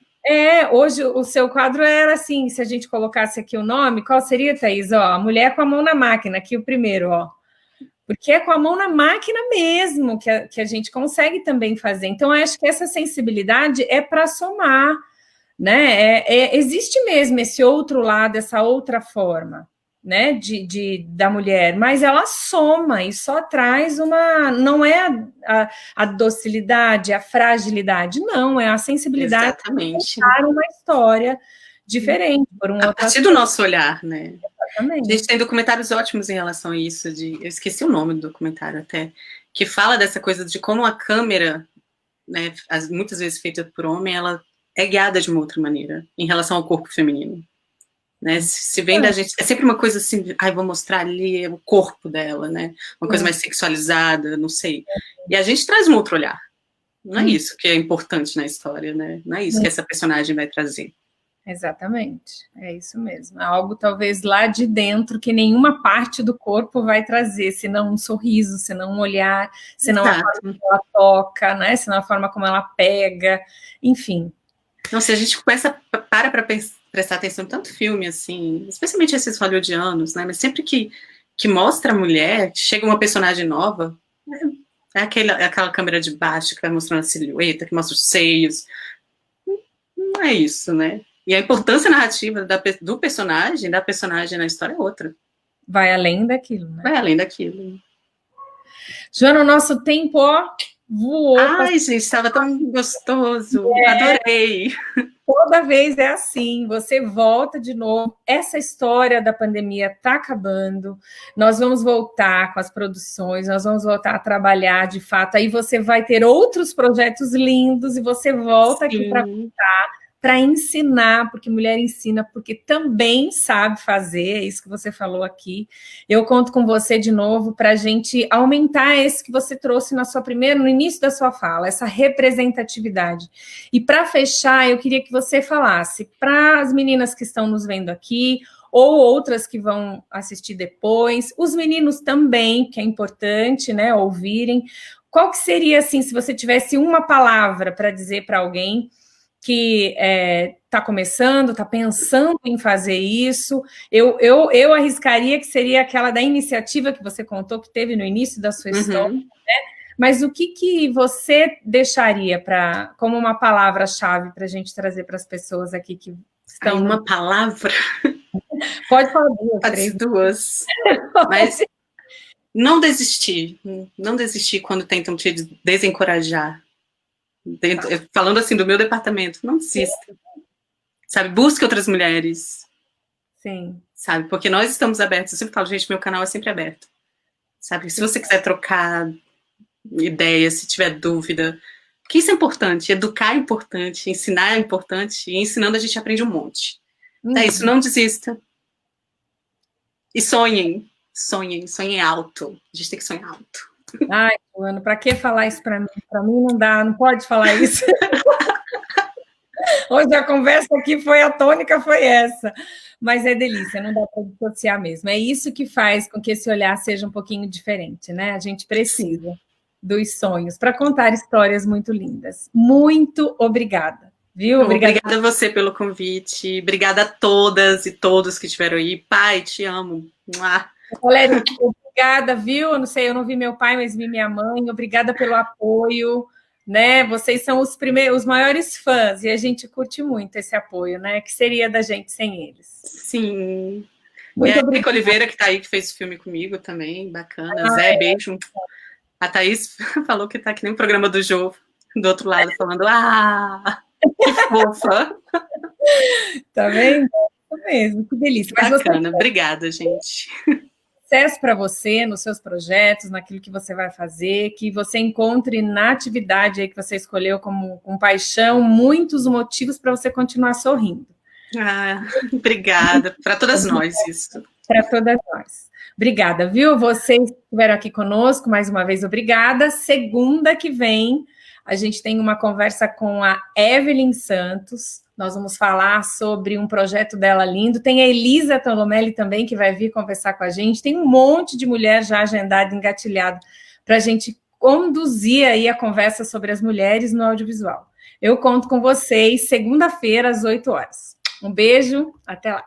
Hoje o seu quadro era assim, se a gente colocasse aqui o nome, qual seria, Thaís? Ó, a mulher com a mão na máquina, aqui o primeiro, ó. Porque é com a mão na máquina mesmo que a gente consegue também fazer. Então, eu acho que essa sensibilidade é para somar, né? Existe mesmo esse outro lado, essa outra forma, né, da mulher, mas ela soma e só traz uma, não é a docilidade, a fragilidade, não, é a sensibilidade Exatamente. de contar uma história diferente, por um a outro partir do nosso olhar, né? Exatamente. A gente tem documentários ótimos em relação a isso, eu esqueci o nome do documentário até, que fala dessa coisa de como a câmera, né, muitas vezes feita por homem, ela é guiada de uma outra maneira em relação ao corpo feminino. Né? Se vem da gente, é sempre uma coisa assim, ai, vou mostrar ali o corpo dela, né? Uma coisa mais sexualizada, não sei. E a gente traz um outro olhar. Não é isso que é importante na história, né? Não é isso que essa personagem vai trazer. Exatamente, é isso mesmo. É algo talvez lá de dentro que nenhuma parte do corpo vai trazer, senão um sorriso, senão um olhar, senão a forma como ela toca, né? Senão a forma como ela pega, enfim. Não, se a gente começa para prestar atenção em tanto filme, assim, especialmente esses hollywoodianos, né? Mas sempre que mostra a mulher, chega uma personagem nova, é aquela câmera de baixo que vai mostrando a silhueta, que mostra os seios. Não é isso, né? E a importância narrativa do personagem, da personagem na história é outra. Vai além daquilo, né? Vai além daquilo. Joana, o nosso tempo, ó, voou. Ai, gente, estava tão gostoso. Adorei. Toda vez é assim, você volta de novo. Essa história da pandemia está acabando. Nós vamos voltar com as produções, nós vamos voltar a trabalhar de fato. Aí você vai ter outros projetos lindos e você volta aqui para contar, para ensinar, porque mulher ensina, porque também sabe fazer, é isso que você falou aqui. Eu conto com você de novo para a gente aumentar esse que você trouxe no início da sua fala, essa representatividade. E para fechar, eu queria que você falasse para as meninas que estão nos vendo aqui, ou outras que vão assistir depois, os meninos também, que é importante, né, ouvirem. Qual que seria, assim, se você tivesse uma palavra para dizer para alguém que está começando, está pensando em fazer isso, eu arriscaria que seria aquela da iniciativa que você contou, que teve no início da sua história, né? Mas o que você deixaria como uma palavra-chave para a gente trazer para as pessoas aqui que estão... Uma palavra? Pode falar duas, Pode ser duas. Mas não desistir. Não desistir quando tentam te desencorajar. Falando assim do meu departamento, não desista. Sabe, busque outras mulheres. Sim. Sabe, porque nós estamos abertos. Eu sempre falo, gente, meu canal é sempre aberto. Sabe, se você quiser trocar ideias, se tiver dúvida, porque isso é importante, educar é importante, ensinar é importante, e ensinando a gente aprende um monte. É isso, não desista. E sonhem alto. A gente tem que sonhar alto. Ai, Joana, para que falar isso para mim? Para mim não dá, não pode falar isso. Hoje a conversa aqui a tônica foi essa. Mas é delícia, não dá para dissociar mesmo. É isso que faz com que esse olhar seja um pouquinho diferente, né? A gente precisa dos sonhos para contar histórias muito lindas. Muito obrigada, viu? Obrigada a você pelo convite. Obrigada a todas e todos que estiveram aí. Pai, te amo. Valéria, obrigada, viu? Eu não sei, eu não vi meu pai, mas vi minha mãe. Obrigada pelo apoio, né? Vocês são os maiores fãs e a gente curte muito esse apoio, né? Que seria da gente sem eles. Sim. Muito obrigada. A Erika Oliveira, que está aí, que fez o filme comigo também, bacana. Zé, beijo. A Thaís falou que está que nem o programa do Jô, do outro lado, falando, que fofa. Tá vendo? Isso mesmo, que delícia. Mas bacana, obrigada, gente. Sucesso para você, nos seus projetos, naquilo que você vai fazer, que você encontre na atividade aí que você escolheu com paixão, muitos motivos para você continuar sorrindo. Obrigada, para todas nós isso. Para todas nós. Obrigada, viu? Vocês que estiveram aqui conosco, mais uma vez, obrigada. Segunda que vem, a gente tem uma conversa com a Evelyn Santos. Nós vamos falar sobre um projeto dela lindo. Tem a Elisa Tolomelli também, que vai vir conversar com a gente. Tem um monte de mulher já agendada, engatilhada, para a gente conduzir aí a conversa sobre as mulheres no audiovisual. Eu conto com vocês segunda-feira, às 8 horas. Um beijo, até lá.